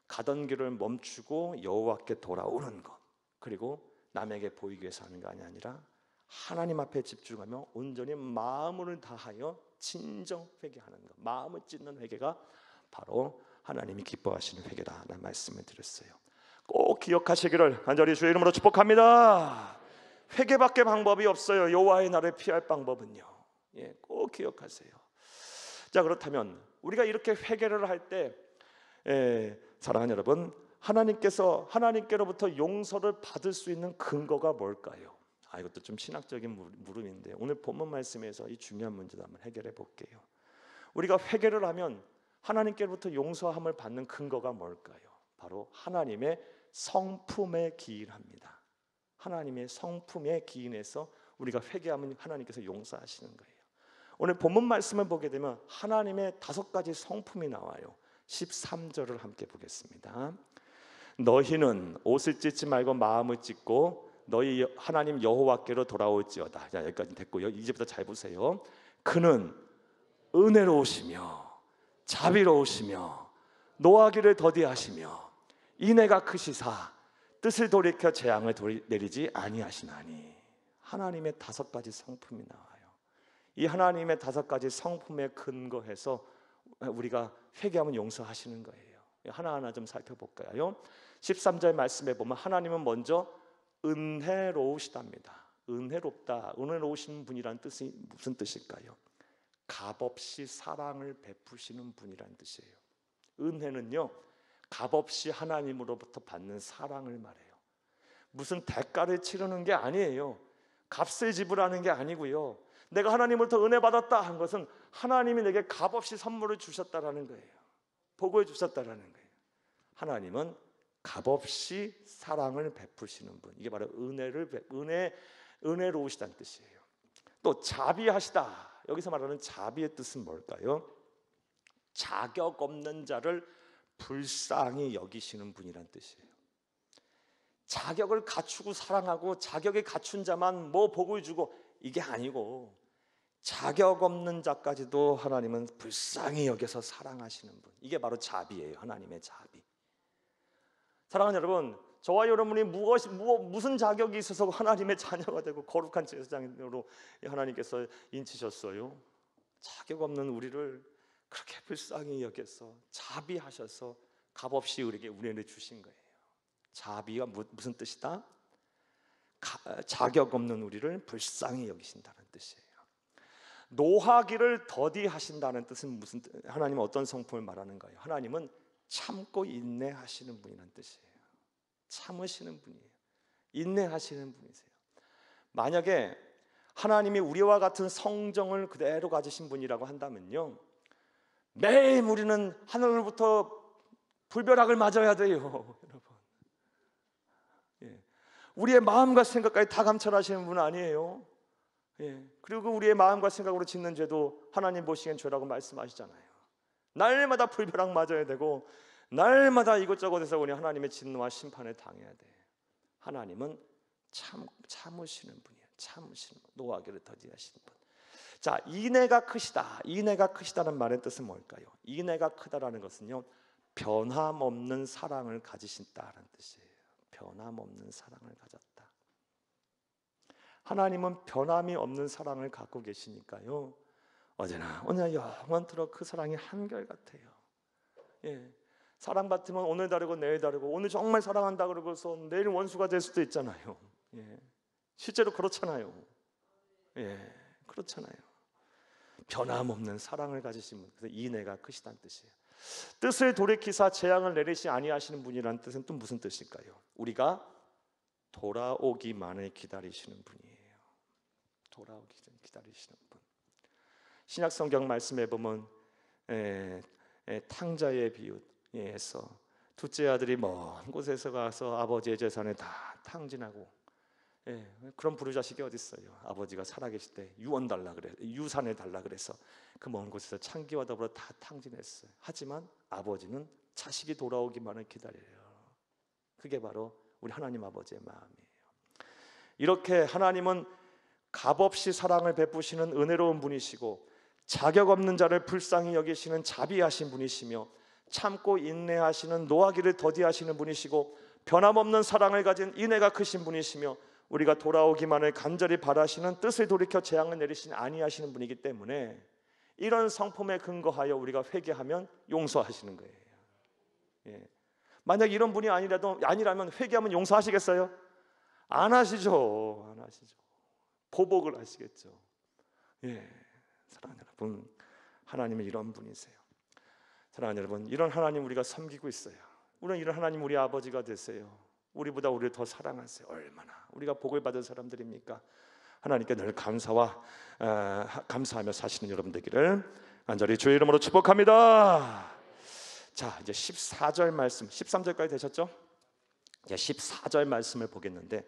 가던 길을 멈추고 여호와께 돌아오는 것, 그리고 남에게 보이기 위해서 하는 것이 아니라 하나님 앞에 집중하며 온전히 마음을 다하여 진정 회개하는 것, 마음을 찢는 회개가 바로 하나님이 기뻐하시는 회개라는 말씀을 드렸어요. 꼭 기억하시기를 간절히 주의 이름으로 축복합니다. 회개밖에 방법이 없어요. 여호와의 날을 피할 방법은요. 꼭 기억하세요. 자, 그렇다면 우리가 이렇게 회개를 할 때 사랑하는 여러분, 하나님께로부터 용서를 받을 수 있는 근거가 뭘까요? 이것도 좀 신학적인 물음인데 오늘 본문 말씀에서 이 중요한 문제도 한번 해결해 볼게요. 우리가 회개를 하면 하나님께로부터 용서함을 받는 근거가 뭘까요? 바로 하나님의 성품에 기인합니다. 하나님의 성품에 기인해서 우리가 회개하면 하나님께서 용서하시는 거예요. 오늘 본문 말씀을 보게 되면 하나님의 5가지 성품이 나와요. 13절을 함께 보겠습니다. 너희는 옷을 찢지 말고 마음을 찢고 너희 하나님 여호와께로 돌아올지어다. 자, 여기까지 됐고요. 이제부터 잘 보세요. 그는 은혜로우시며 자비로우시며 노하기를 더디하시며 인애가 크시사 뜻을 돌이켜 재앙을 내리지 아니하시나니. 하나님의 5가지 성품이 나와요. 이 하나님의 5가지 성품에 근거해서 우리가 회개하면 용서하시는 거예요. 하나하나 좀 살펴볼까요? 13절 말씀에 보면 하나님은 먼저 은혜로우시답니다. 은혜롭다, 은혜로우신 분이란 뜻이 무슨 뜻일까요? 값없이 사랑을 베푸시는 분이란 뜻이에요. 은혜는요, 값없이 하나님으로부터 받는 사랑을 말해요. 무슨 대가를 치르는 게 아니에요. 값을 지불하는 게 아니고요. 내가 하나님으로부터 은혜 받았다 한 것은 하나님이 내게 값없이 선물을 주셨다라는 거예요. 보고해 주셨다라는 거예요. 하나님은 값없이 사랑을 베푸시는 분, 이게 바로 은혜로우시다는 뜻이에요. 또 자비하시다, 여기서 말하는 자비의 뜻은 뭘까요? 자격 없는 자를 불쌍히 여기시는 분이란 뜻이에요. 자격을 갖추고 사랑하고 자격에 갖춘 자만 뭐 보고해주고 이게 아니고 자격 없는 자까지도 하나님은 불쌍히 여겨서 사랑하시는 분, 이게 바로 자비예요. 하나님의 자비. 사랑하는 여러분, 저와 여러분이 무슨 자격이 있어서 하나님의 자녀가 되고 거룩한 제사장으로 하나님께서 인치셨어요? 자격 없는 우리를 그렇게 불쌍히 여겨서 자비하셔서 값없이 우리에게 은혜를 주신 거예요. 자비가 무슨 뜻이다? 자격 없는 우리를 불쌍히 여기신다는 뜻이에요. 노하기를 더디하신다는 뜻은 하나님은 어떤 성품을 말하는가요? 하나님은 참고 인내하시는 분이라는 뜻이에요. 참으시는 분이에요. 인내하시는 분이세요. 만약에 하나님이 우리와 같은 성정을 그대로 가지신 분이라고 한다면요, 매일 우리는 하늘로부터 불벼락을 맞아야 돼요, 여러분. 우리의 마음과 생각까지 다 감찰하시는 분은 아니에요. 그리고 우리의 마음과 생각으로 짓는 죄도 하나님 보시기엔 죄라고 말씀하시잖아요. 날마다 불벼락 맞아야 되고 날마다 이것저것에서 우리 하나님의 진노와 심판에 당해야 돼. 하나님은 참으시는 분이에요. 참으시는 분, 노하기를 더디하시는 분. 자, 인애가 크시다. 인애가 크시다는 말의 뜻은 뭘까요? 인애가 크다라는 것은요, 변함없는 사랑을 가지신다라는 뜻이에요. 변함없는 사랑을 가졌다. 하나님은 변함이 없는 사랑을 갖고 계시니까요, 어제나 오늘 영원토록 그 사랑이 한결같아요. 예, 사랑받으면 오늘 다르고 내일 다르고, 오늘 정말 사랑한다 그러고서 내일 원수가 될 수도 있잖아요. 예, 실제로 그렇잖아요. 예, 그렇잖아요. 변함없는 사랑을 가지신 분, 그래서 인애가 크시다는 뜻이에요. 뜻을 돌이키사 재앙을 내리시 아니하시는 분이라는 뜻은 또 무슨 뜻일까요? 우리가 돌아오기만을 기다리시는 분이에요. 돌아오기 전 기다리시는 분. 신약 성경 말씀에 보면 탕자의 비유에서 둘째 아들이 먼 곳에서 가서 아버지의 재산을 다 탕진하고, 그런 부르자식이 어디 있어요? 아버지가 살아계실 때 유언 달라 그래, 유산을 달라 그래서 그 먼 곳에서 창기와 더불어 다 탕진했어요. 하지만 아버지는 자식이 돌아오기만을 기다려요. 그게 바로 우리 하나님 아버지의 마음이에요. 이렇게 하나님은 값없이 사랑을 베푸시는 은혜로운 분이시고, 자격 없는 자를 불쌍히 여기시는 자비하신 분이시며, 참고 인내하시는 노하기를 더디하시는 분이시고, 변함없는 사랑을 가진 인애가 크신 분이시며, 우리가 돌아오기만을 간절히 바라시는, 뜻을 돌이켜 재앙을 내리시지 아니하시는 분이기 때문에 이런 성품에 근거하여 우리가 회개하면 용서하시는 거예요. 예. 만약 이런 분이 아니라면 회개하면 용서하시겠어요? 안 하시죠. 안 하시죠. 보복을 하시겠죠. 예, 사랑하는 여러분, 하나님은 이런 분이세요. 사랑하는 여러분, 이런 하나님 우리가 섬기고 있어요. 우리는 이런 하나님 우리 아버지가 되세요. 우리보다 우리를 더 사랑하세요. 얼마나 우리가 복을 받은 사람들입니까? 하나님께 늘 감사하며 사시는 여러분 되기를 간절히 주의 이름으로 축복합니다. 자, 이제 14절 말씀, 13절까지 되셨죠? 이제 14절 말씀을 보겠는데,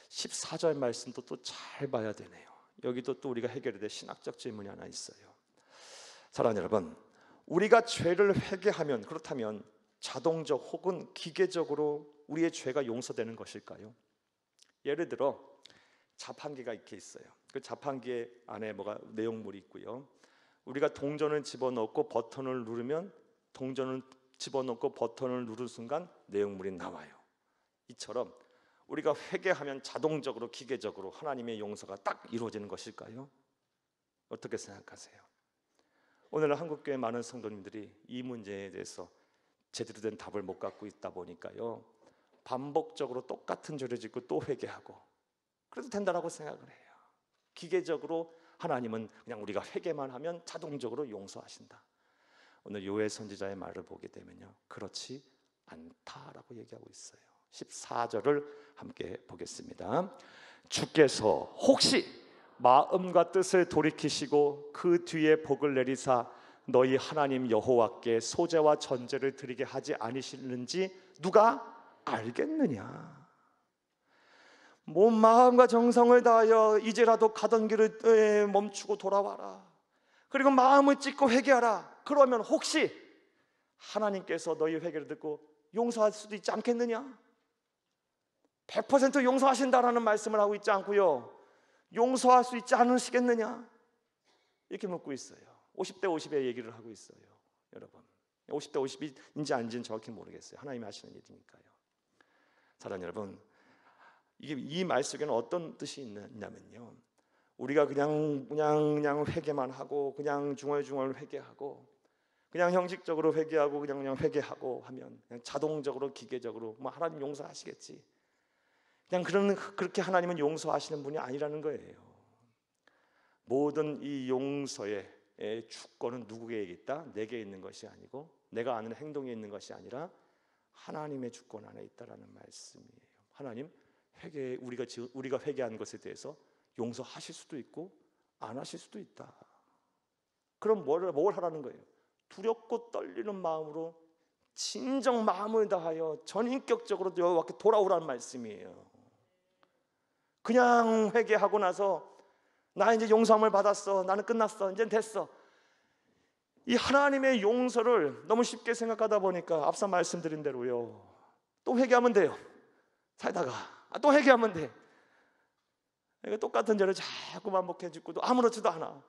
14절 말씀도 또 잘 봐야 되네요. 여기도 또 우리가 해결해야 될 신학적 질문이 하나 있어요. 사랑하는 여러분, 우리가 죄를 회개하면, 그렇다면 자동적 혹은 기계적으로 우리의 죄가 용서되는 것일까요? 예를 들어 자판기가 이렇게 있어요. 그 자판기 안에 뭐가 내용물이 있고요. 우리가 동전을 집어넣고 버튼을 누르면, 동전을 집어넣고 버튼을 누른 순간 내용물이 나와요. 이처럼 우리가 회개하면 자동적으로 기계적으로 하나님의 용서가 딱 이루어지는 것일까요? 어떻게 생각하세요? 오늘 한국교회 많은 성도님들이 이 문제에 대해서 제대로 된 답을 못 갖고 있다 보니까요, 반복적으로 똑같은 죄를 짓고 또 회개하고 그래도 된다라고 생각을 해요. 기계적으로 하나님은 그냥 우리가 회개만 하면 자동적으로 용서하신다. 오늘 요엘 선지자의 말을 보게 되면요, 그렇지 않다라고 얘기하고 있어요. 14절을 함께 보겠습니다. 주께서 혹시 마음과 뜻을 돌이키시고 그 뒤에 복을 내리사 너희 하나님 여호와께 소제와 전제를 드리게 하지 않으시는지 누가 알겠느냐? 마음과 정성을 다하여 이제라도 가던 길을 멈추고 돌아와라. 그리고 마음을 찢고 회개하라. 그러면 혹시 하나님께서 너희 회개를 듣고 용서할 수도 있지 않겠느냐? 100% 용서하신다라는 말씀을 하고 있지 않고요, 용서할 수 있지 않으시겠느냐? 이렇게 묻고 있어요. 50대 50의 얘기를 하고 있어요. 여러분, 50대 50인지 아닌지는 정확히 모르겠어요. 하나님이 하시는 일이니까요. 사랑하는 여러분, 이 말 속에는 어떤 뜻이 있냐면요, 우리가 그냥 회개만 하고, 그냥 중얼중얼 회개하고, 그냥 형식적으로 회개하고, 그냥 회개하고 하면 그냥 자동적으로 기계적으로 하나님 용서하시겠지, 그렇게 하나님은 용서하시는 분이 아니라는 거예요. 모든 이 용서의 주권은 누구에게 있다? 내게 있는 것이 아니고, 내가 아는 행동에 있는 것이 아니라 하나님의 주권 안에 있다라는 말씀이에요. 하나님 우리가 회개한 것에 대해서 용서하실 수도 있고 안 하실 수도 있다. 그럼 뭘 하라는 거예요? 두렵고 떨리는 마음으로 진정 마음을 다하여 전인격적으로 여호와께 돌아오라는 말씀이에요. 그냥 회개하고 나서 나 이제 용서함을 받았어, 나는 끝났어, 이제 됐어, 이 하나님의 용서를 너무 쉽게 생각하다 보니까 앞서 말씀드린 대로요, 또 회개하면 돼요. 살다가 또 회개하면 돼. 이거 똑같은 죄를 자꾸 반복해지고도 아무렇지도 않아.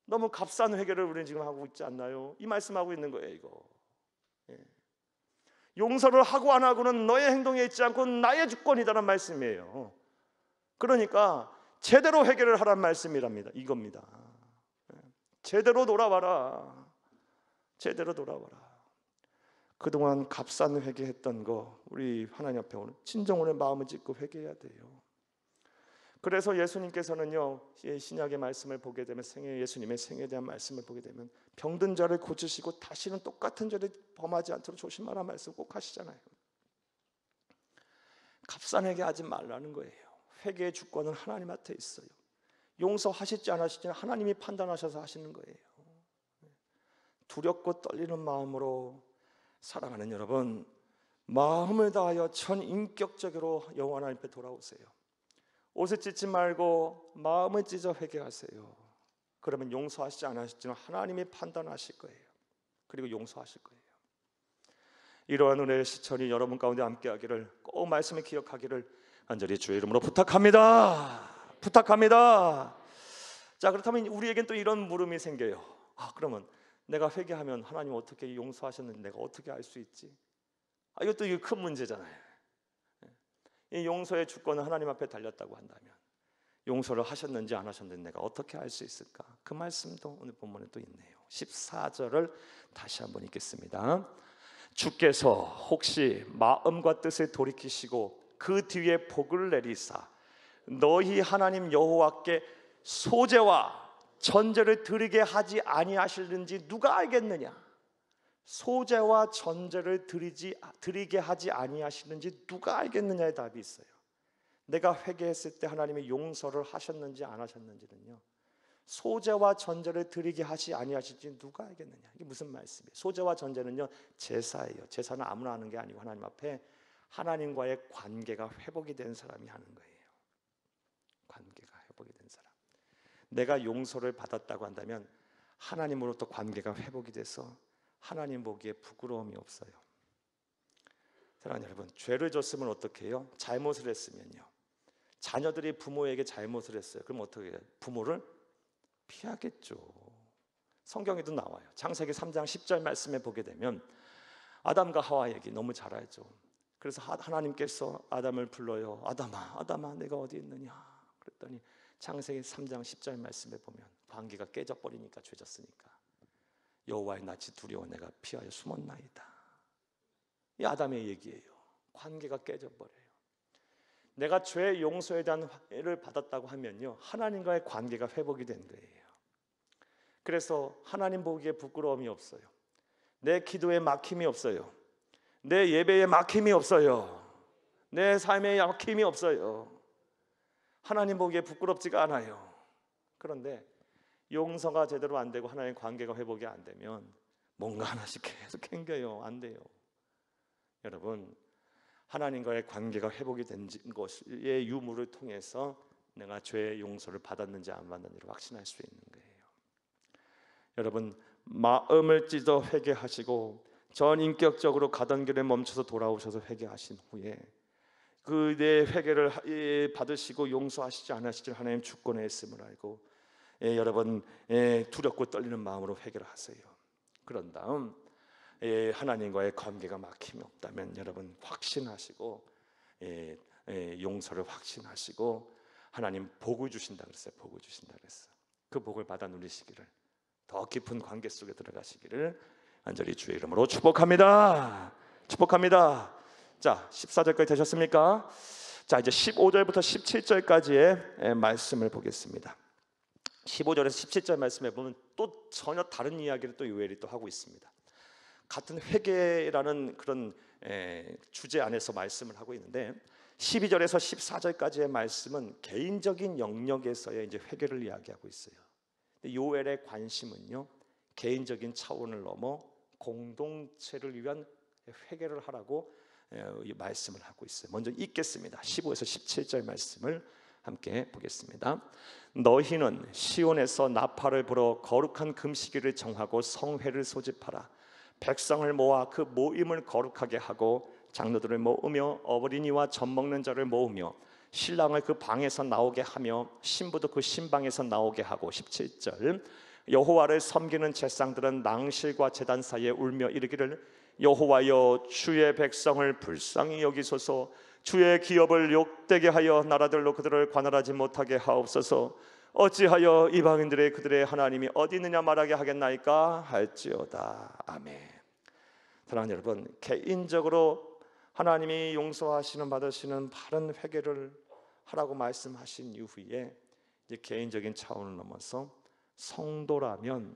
너무 값싼 회개를 우리는 지금 하고 있지 않나요? 이 말씀하고 있는 거예요, 이거. 예. 용서를 하고 안 하고는 너의 행동에 있지 않고 나의 주권이다라는 말씀이에요. 그러니까 제대로 회개를 하란 말씀이랍니다. 이겁니다. 예. 제대로 돌아와라. 제대로 돌아와라. 그동안 값싼 회개했던 거 우리 하나님 앞에 오늘 진정으로 마음을 찢고 회개해야 돼요. 그래서 예수님께서는요, 신약의 말씀을 보게 되면, 예수님의 생애에 대한 말씀을 보게 되면 병든 자를 고치시고 다시는 똑같은 죄를 범하지 않도록 조심하라 말씀 꼭 하시잖아요. 값싼 회개하지 말라는 거예요. 회개의 주권은 하나님한테 있어요. 용서하실지 안 하실지 하나님이 판단하셔서 하시는 거예요. 두렵고 떨리는 마음으로 사랑하는 여러분, 마음을 다하여 전인격적으로 여호와 하나님 앞에 돌아오세요. 옷을 찢지 말고 마음을 찢어 회개하세요. 그러면 용서하시지 않으실지는 하나님이 판단하실 거예요. 그리고 용서하실 거예요. 이러한 은혜의 시천이 여러분 가운데 함께하기를, 꼭 말씀을 기억하기를 간절히 주의 이름으로 부탁합니다. 부탁합니다. 자, 그렇다면 우리에겐 또 이런 물음이 생겨요. 그러면 내가 회개하면 하나님 어떻게 용서하셨는지 내가 어떻게 알 수 있지? 이것도 큰 문제잖아요. 이 용서의 주권은 하나님 앞에 달렸다고 한다면 용서를 하셨는지 안 하셨는지 내가 어떻게 알 수 있을까? 그 말씀도 오늘 본문에 또 있네요. 14절을 다시 한번 읽겠습니다. 주께서 혹시 마음과 뜻을 돌이키시고 그 뒤에 복을 내리사 너희 하나님 여호와께 소제와 전제를 드리게 하지 아니하실는지 누가 알겠느냐? 소제와 전제를 드리게 하지 아니하시는지 누가 알겠느냐의 답이 있어요. 내가 회개했을 때 하나님이 용서를 하셨는지 안 하셨는지는요, 소제와 전제를 드리게 하지 아니하실지 누가 알겠느냐. 이게 무슨 말씀이에요? 소제와 전제는요, 제사예요. 제사는 아무나 하는 게 아니고 하나님 앞에 하나님과의 관계가 회복이 된 사람이 하는 거예요. 관계가 회복이 된 사람. 내가 용서를 받았다고 한다면 하나님으로부터 관계가 회복이 돼서 하나님 보기에 부끄러움이 없어요. 사랑하는 여러분, 죄를 졌으면 어떻게 해요? 잘못을 했으면요, 자녀들이 부모에게 잘못을 했어요. 그럼 어떻게 해요? 부모를 피하겠죠. 성경에도 나와요. 창세기 3장 10절 말씀에 보게 되면 아담과 하와 얘기 너무 잘 알죠. 그래서 하나님께서 아담을 불러요. 아담아, 아담아, 내가 어디 있느냐? 그랬더니 창세기 3장 10절 말씀에 보면 관계가 깨져버리니까, 죄졌으니까 여호와의 낯이 두려워 내가 피하여 숨었나이다. 이 아담의 얘기예요. 관계가 깨져버려요. 내가 죄의 용서에 대한 화해를 받았다고 하면요, 하나님과의 관계가 회복이 된 거예요. 그래서 하나님 보기에 부끄러움이 없어요. 내 기도에 막힘이 없어요. 내 예배에 막힘이 없어요. 내 삶에 막힘이 없어요. 하나님 보기에 부끄럽지가 않아요. 그런데 용서가 제대로 안 되고 하나님의 관계가 회복이 안 되면 뭔가 하나씩 계속 캥겨요. 안 돼요. 여러분, 하나님과의 관계가 회복이 된 것의 유무를 통해서 내가 죄의 용서를 받았는지 안 받았는지를 확신할 수 있는 거예요. 여러분, 마음을 찢어 회개하시고 전인격적으로 가던 길에 멈춰서 돌아오셔서 회개하신 후에 그 내 회개를 받으시고 용서하시지 않으시지 하나님 주권에 있음을 알고 여러분 두렵고 떨리는 마음으로 회개를 하세요. 그런 다음 하나님과의 관계가 막힘이 없다면 여러분 확신하시고 용서를 확신하시고 하나님 복을 주신다 그랬어요. 복을 주신다 그랬어요. 그 복을 받아 누리시기를, 더 깊은 관계 속에 들어가시기를 간절히 주의 이름으로 축복합니다. 축복합니다. 자, 14절까지 되셨습니까? 자, 이제 15절부터 17절까지의 말씀을 보겠습니다. 15절에서 17절 말씀에 보면 또 전혀 다른 이야기를 또 요엘이 또 하고 있습니다. 같은 회개라는 그런 주제 안에서 말씀을 하고 있는데 12절에서 14절까지의 말씀은 개인적인 영역에서의 이제 회개를 이야기하고 있어요. 요엘의 관심은요, 개인적인 차원을 넘어 공동체를 위한 회개를 하라고 말씀을 하고 있어요. 먼저 읽겠습니다. 15에서 17절 말씀을 함께 보겠습니다. 너희는 시온에서 나팔을 불어 거룩한 금식일을 정하고 성회를 소집하라. 백성을 모아 그 모임을 거룩하게 하고 장로들을 모으며 어린이와 젖 먹는 자를 모으며 신랑을 그 방에서 나오게 하며 신부도 그 신방에서 나오게 하고. 17절 여호와를 섬기는 제사장들은 낭실과 제단 사이에 울며 이르기를 여호와여 주의 백성을 불쌍히 여기소서. 주의 기업을 욕되게 하여 나라들로 그들을 관할하지 못하게 하옵소서. 어찌하여 이방인들의 그들의 하나님이 어디 있느냐 말하게 하겠나이까 할지어다. 아멘. 사랑하는 여러분, 개인적으로 하나님이 용서하시는 받으시는 바른 회개를 하라고 말씀하신 이후에 이제 개인적인 차원을 넘어서 성도라면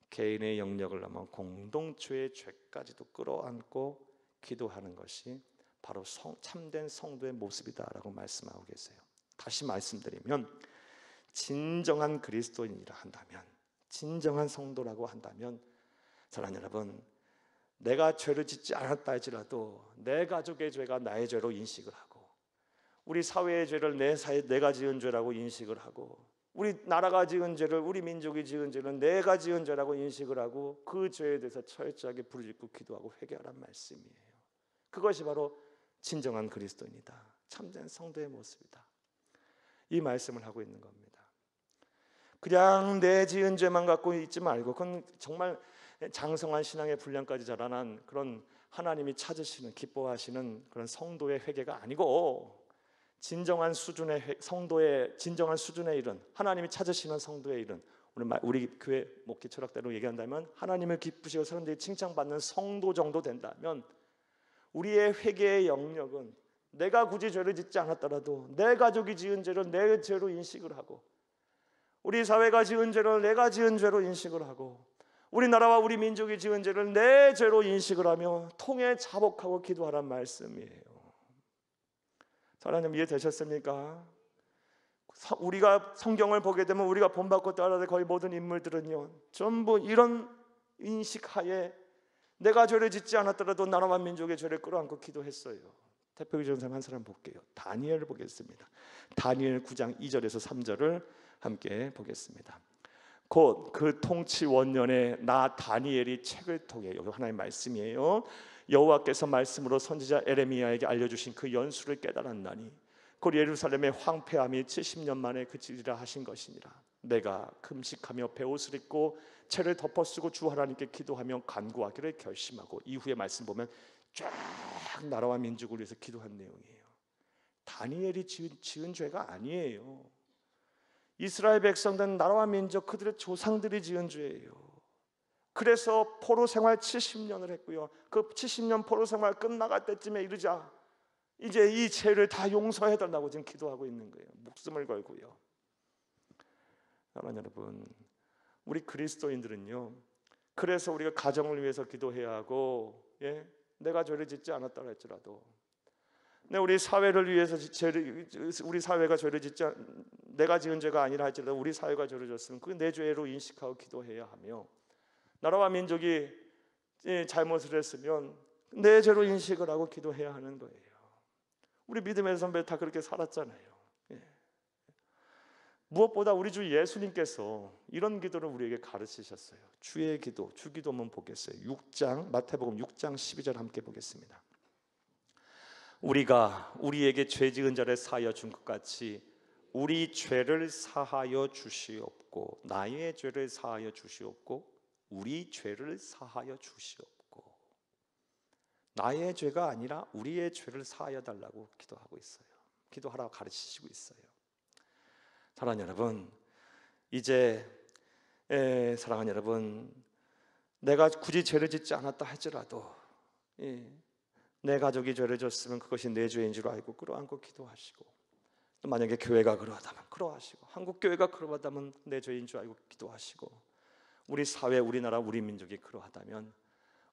개인의 영역을 넘어 공동체의 죄까지도 끌어안고 기도하는 것이 바로 참된 성도의 모습이다라고 말씀하고 계세요. 다시 말씀드리면 진정한 그리스도인이라 한다면, 진정한 성도라고 한다면, 사랑하는 여러분, 내가 죄를 짓지 않았다 할지라도 내 가족의 죄가 나의 죄로 인식을 하고, 우리 사회의 죄를 내가 지은 죄라고 인식을 하고, 우리 나라가 지은 죄를, 우리 민족이 지은 죄를 내가 지은 죄라고 인식을 하고 그 죄에 대해서 철저하게 부르짖고 기도하고 회개하란 말씀이에요. 그것이 바로 진정한 그리스도인이다, 참된 성도의 모습이다, 이 말씀을 하고 있는 겁니다. 그냥 내 지은 죄만 갖고 있지 말고, 그건 정말 장성한 신앙의 분량까지 자라난 그런 하나님이 찾으시는, 기뻐하시는 그런 성도의 회개가 아니고, 진정한 수준의 성도의 진정한 수준에 이른, 하나님이 찾으시는 성도에 이른, 우리 교회 목회 철학대로 얘기한다면 하나님을 기쁘시고 사람들이 칭찬받는 성도 정도 된다면, 우리의 회개의 영역은 내가 굳이 죄를 짓지 않았더라도 내 가족이 지은 죄를 내 죄로 인식을 하고, 우리 사회가 지은 죄를 내가 지은 죄로 인식을 하고, 우리나라와 우리 민족이 지은 죄를 내 죄로 인식을 하며 통해 자복하고 기도하란 말씀이에요. 하나님, 이해되셨습니까? 우리가 성경을 보게 되면 우리가 본받고 따라야 될 거의 모든 인물들은요, 전부 이런 인식하에 내가 죄를 짓지 않았더라도 나라와 민족의 죄를 끌어안고 기도했어요. 대표적인 사람 한 사람 볼게요. 다니엘을 보겠습니다. 다니엘 9장 2절에서 3절을 함께 보겠습니다. 곧 그 통치 원년에 나 다니엘이 책을 통해, 여기 하나님의 말씀이에요, 여호와께서 말씀으로 선지자 에레미야에게 알려주신 그 연수를 깨달았나니 곧 예루살렘의 황폐함이 70년 만에 그치리라 하신 것이니라. 내가 금식하며 베옷을 입고 채를 덮어쓰고 주 하나님께 기도하며 간구하기를 결심하고. 이후의 말씀 보면 쫙 나라와 민족을 위해서 기도한 내용이에요. 다니엘이 지은 죄가 아니에요. 이스라엘 백성들은 나라와 민족, 그들의 조상들이 지은 죄예요. 그래서 포로 생활 70년을 했고요, 그 70년 포로 생활 끝나갈 때쯤에 이르자 이제 이 죄를 다 용서해달라고 지금 기도하고 있는 거예요. 목숨을 걸고요. 사랑하는 여러분, 우리 그리스도인들은요, 그래서 우리가 가정을 위해서 기도해야 하고, 내가 죄를 짓지 않았다 할지라도, 우리 사회를 위해서 우리 사회가 죄를 짓지 내가 지은 죄가 아니라 할지라도 우리 사회가 죄를 졌으면 그 내 죄로 인식하고 기도해야 하며, 나라와 민족이 잘못을 했으면 내 죄로 인식을 하고 기도해야 하는 거예요. 우리 믿음의 선배 다 그렇게 살았잖아요. 무엇보다 우리 주 예수님께서 이런 기도를 우리에게 가르치셨어요. 주의 기도, 주기도문 보겠어요. 마태복음 6장 12절 함께 보겠습니다. 우리가 우리에게 죄 지은 자를 사하여 준 것 같이 우리 죄를 사하여 주시옵고, 나의 죄를 사하여 주시옵고, 우리 죄를 사하여 주시옵고. 나의 죄가 아니라 우리의 죄를 사하여 달라고 기도하고 있어요. 기도하라고 가르치시고 있어요. 사랑하는 여러분, 이제 사랑하는 여러분, 내가 굳이 죄를 짓지 않았다 할지라도 내 가족이 죄를 졌으면 그것이 내 죄인 줄 알고 끌어안고 기도하시고, 또 만약에 교회가 그러하다면 끌어하시고, 한국 교회가 그러하다면 내 죄인 줄 알고 기도하시고, 우리 사회, 우리나라, 우리 민족이 그러하다면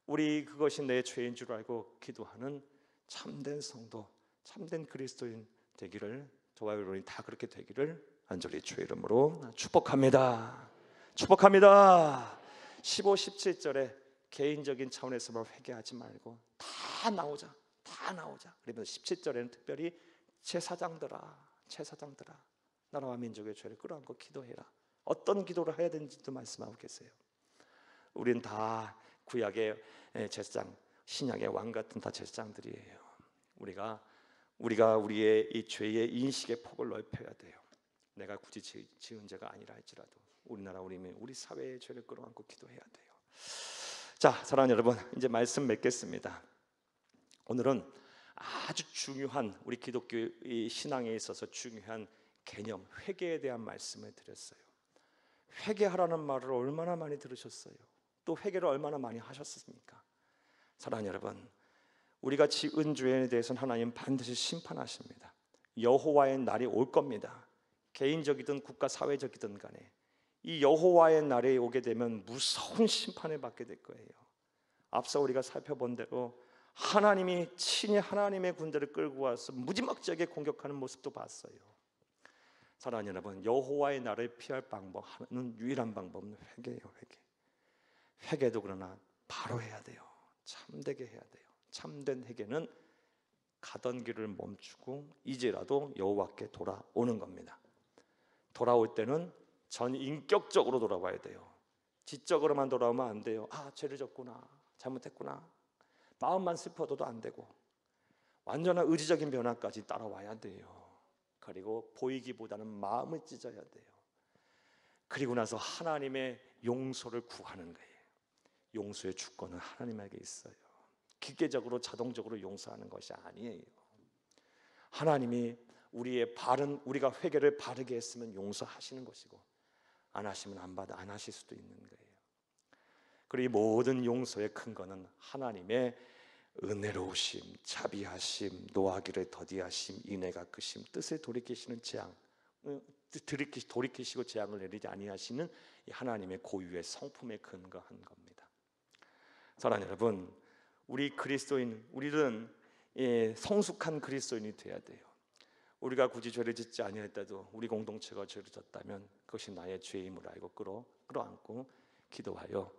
그것이 내 죄인 줄 알고 기도하는 참된 성도, 참된 그리스도인 되기를, 저와 여러분이 다 그렇게 되기를 간절히 주의 이름으로 축복합니다. 축복합니다. 15, 17절에 개인적인 차원에서만 회개하지 말고 다 나오자. 그러면서 17절에는 특별히 제사장들아 나라와 민족의 죄를 끌어안고 기도해라. 어떤 기도를 해야 되는지도 말씀하고 계세요. 우린 다 구약의 제사장, 신약의 왕 같은 다 제사장들이에요. 우리가 우리의 이 죄의 인식의 폭을 넓혀야 돼요. 내가 굳이 지은 죄가 아니라 할지라도 우리나라 우리 사회의 죄를 끌어안고 기도해야 돼요. 자, 사랑하는 여러분, 이제 말씀 맺겠습니다. 오늘은 아주 중요한 우리 기독교 신앙에 있어서 중요한 개념, 회개에 대한 말씀을 드렸어요. 회개하라는 말을 얼마나 많이 들으셨어요? 또 회개를 얼마나 많이 하셨습니까? 사랑하는 여러분, 우리가 지은 죄에 대해서는 하나님 반드시 심판하십니다. 여호와의 날이 올 겁니다. 개인적이든 국가 사회적이든 간에 이 여호와의 날이 오게 되면 무서운 심판을 받게 될 거예요. 앞서 우리가 살펴본 대로 하나님이 친히 하나님의 군대를 끌고 와서 무지막지하게 공격하는 모습도 봤어요. 사랑하는 여러분, 여호와의 날을 피할 방법은 유일한 방법은 회개예요. 회개도 그러나 바로 해야 돼요. 참되게 해야 돼요. 참된 회개는 가던 길을 멈추고 이제라도 여호와께 돌아오는 겁니다. 돌아올 때는 전 인격적으로 돌아와야 돼요. 지적으로만 돌아오면 안 돼요. 죄를 졌구나, 잘못했구나, 마음만 슬퍼도 안 되고 완전한 의지적인 변화까지 따라와야 돼요. 그리고 보이기보다는 마음을 찢어야 돼요. 그리고 나서 하나님의 용서를 구하는 거예요. 용서의 주권은 하나님에게 있어요. 기계적으로 자동적으로 용서하는 것이 아니에요. 하나님이 우리가 회개를 바르게 했으면 용서하시는 것이고 안 하시면 안 하실 수도 있는 거예요. 그리고 이 모든 용서의 근거는 하나님의 은혜로우심, 자비하심, 노하기를 더디하심, 인애가 크심, 뜻을 돌이키시는 재앙, 돌이키시고 재앙을 내리지 아니하시는 이 하나님의 고유의 성품에 근거한 겁니다. 사랑하는 여러분, 우리는 성숙한 그리스도인이 돼야 돼요. 우리가 굳이 죄를 짓지 아니했다도 우리 공동체가 죄를 졌다면 그것이 나의 죄임을 알고 끌어안고 기도하여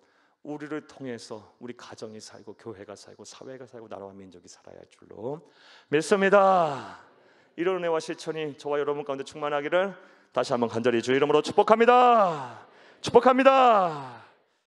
우리를 통해서 우리 가정이 살고 교회가 살고 사회가 살고 나라와 민족이 살아야 할 줄로 믿습니다. 이런 은혜와 실천이 저와 여러분 가운데 충만하기를 다시 한번 간절히 주의 이름으로 축복합니다. 축복합니다.